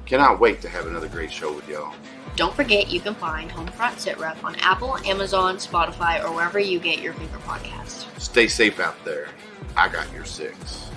S1: Cannot wait to have another great show with y'all.
S2: Don't forget you can find HomeFront Sitrep on Apple, Amazon, Spotify, or wherever you get your favorite podcasts.
S1: Stay safe out there. I got your 6.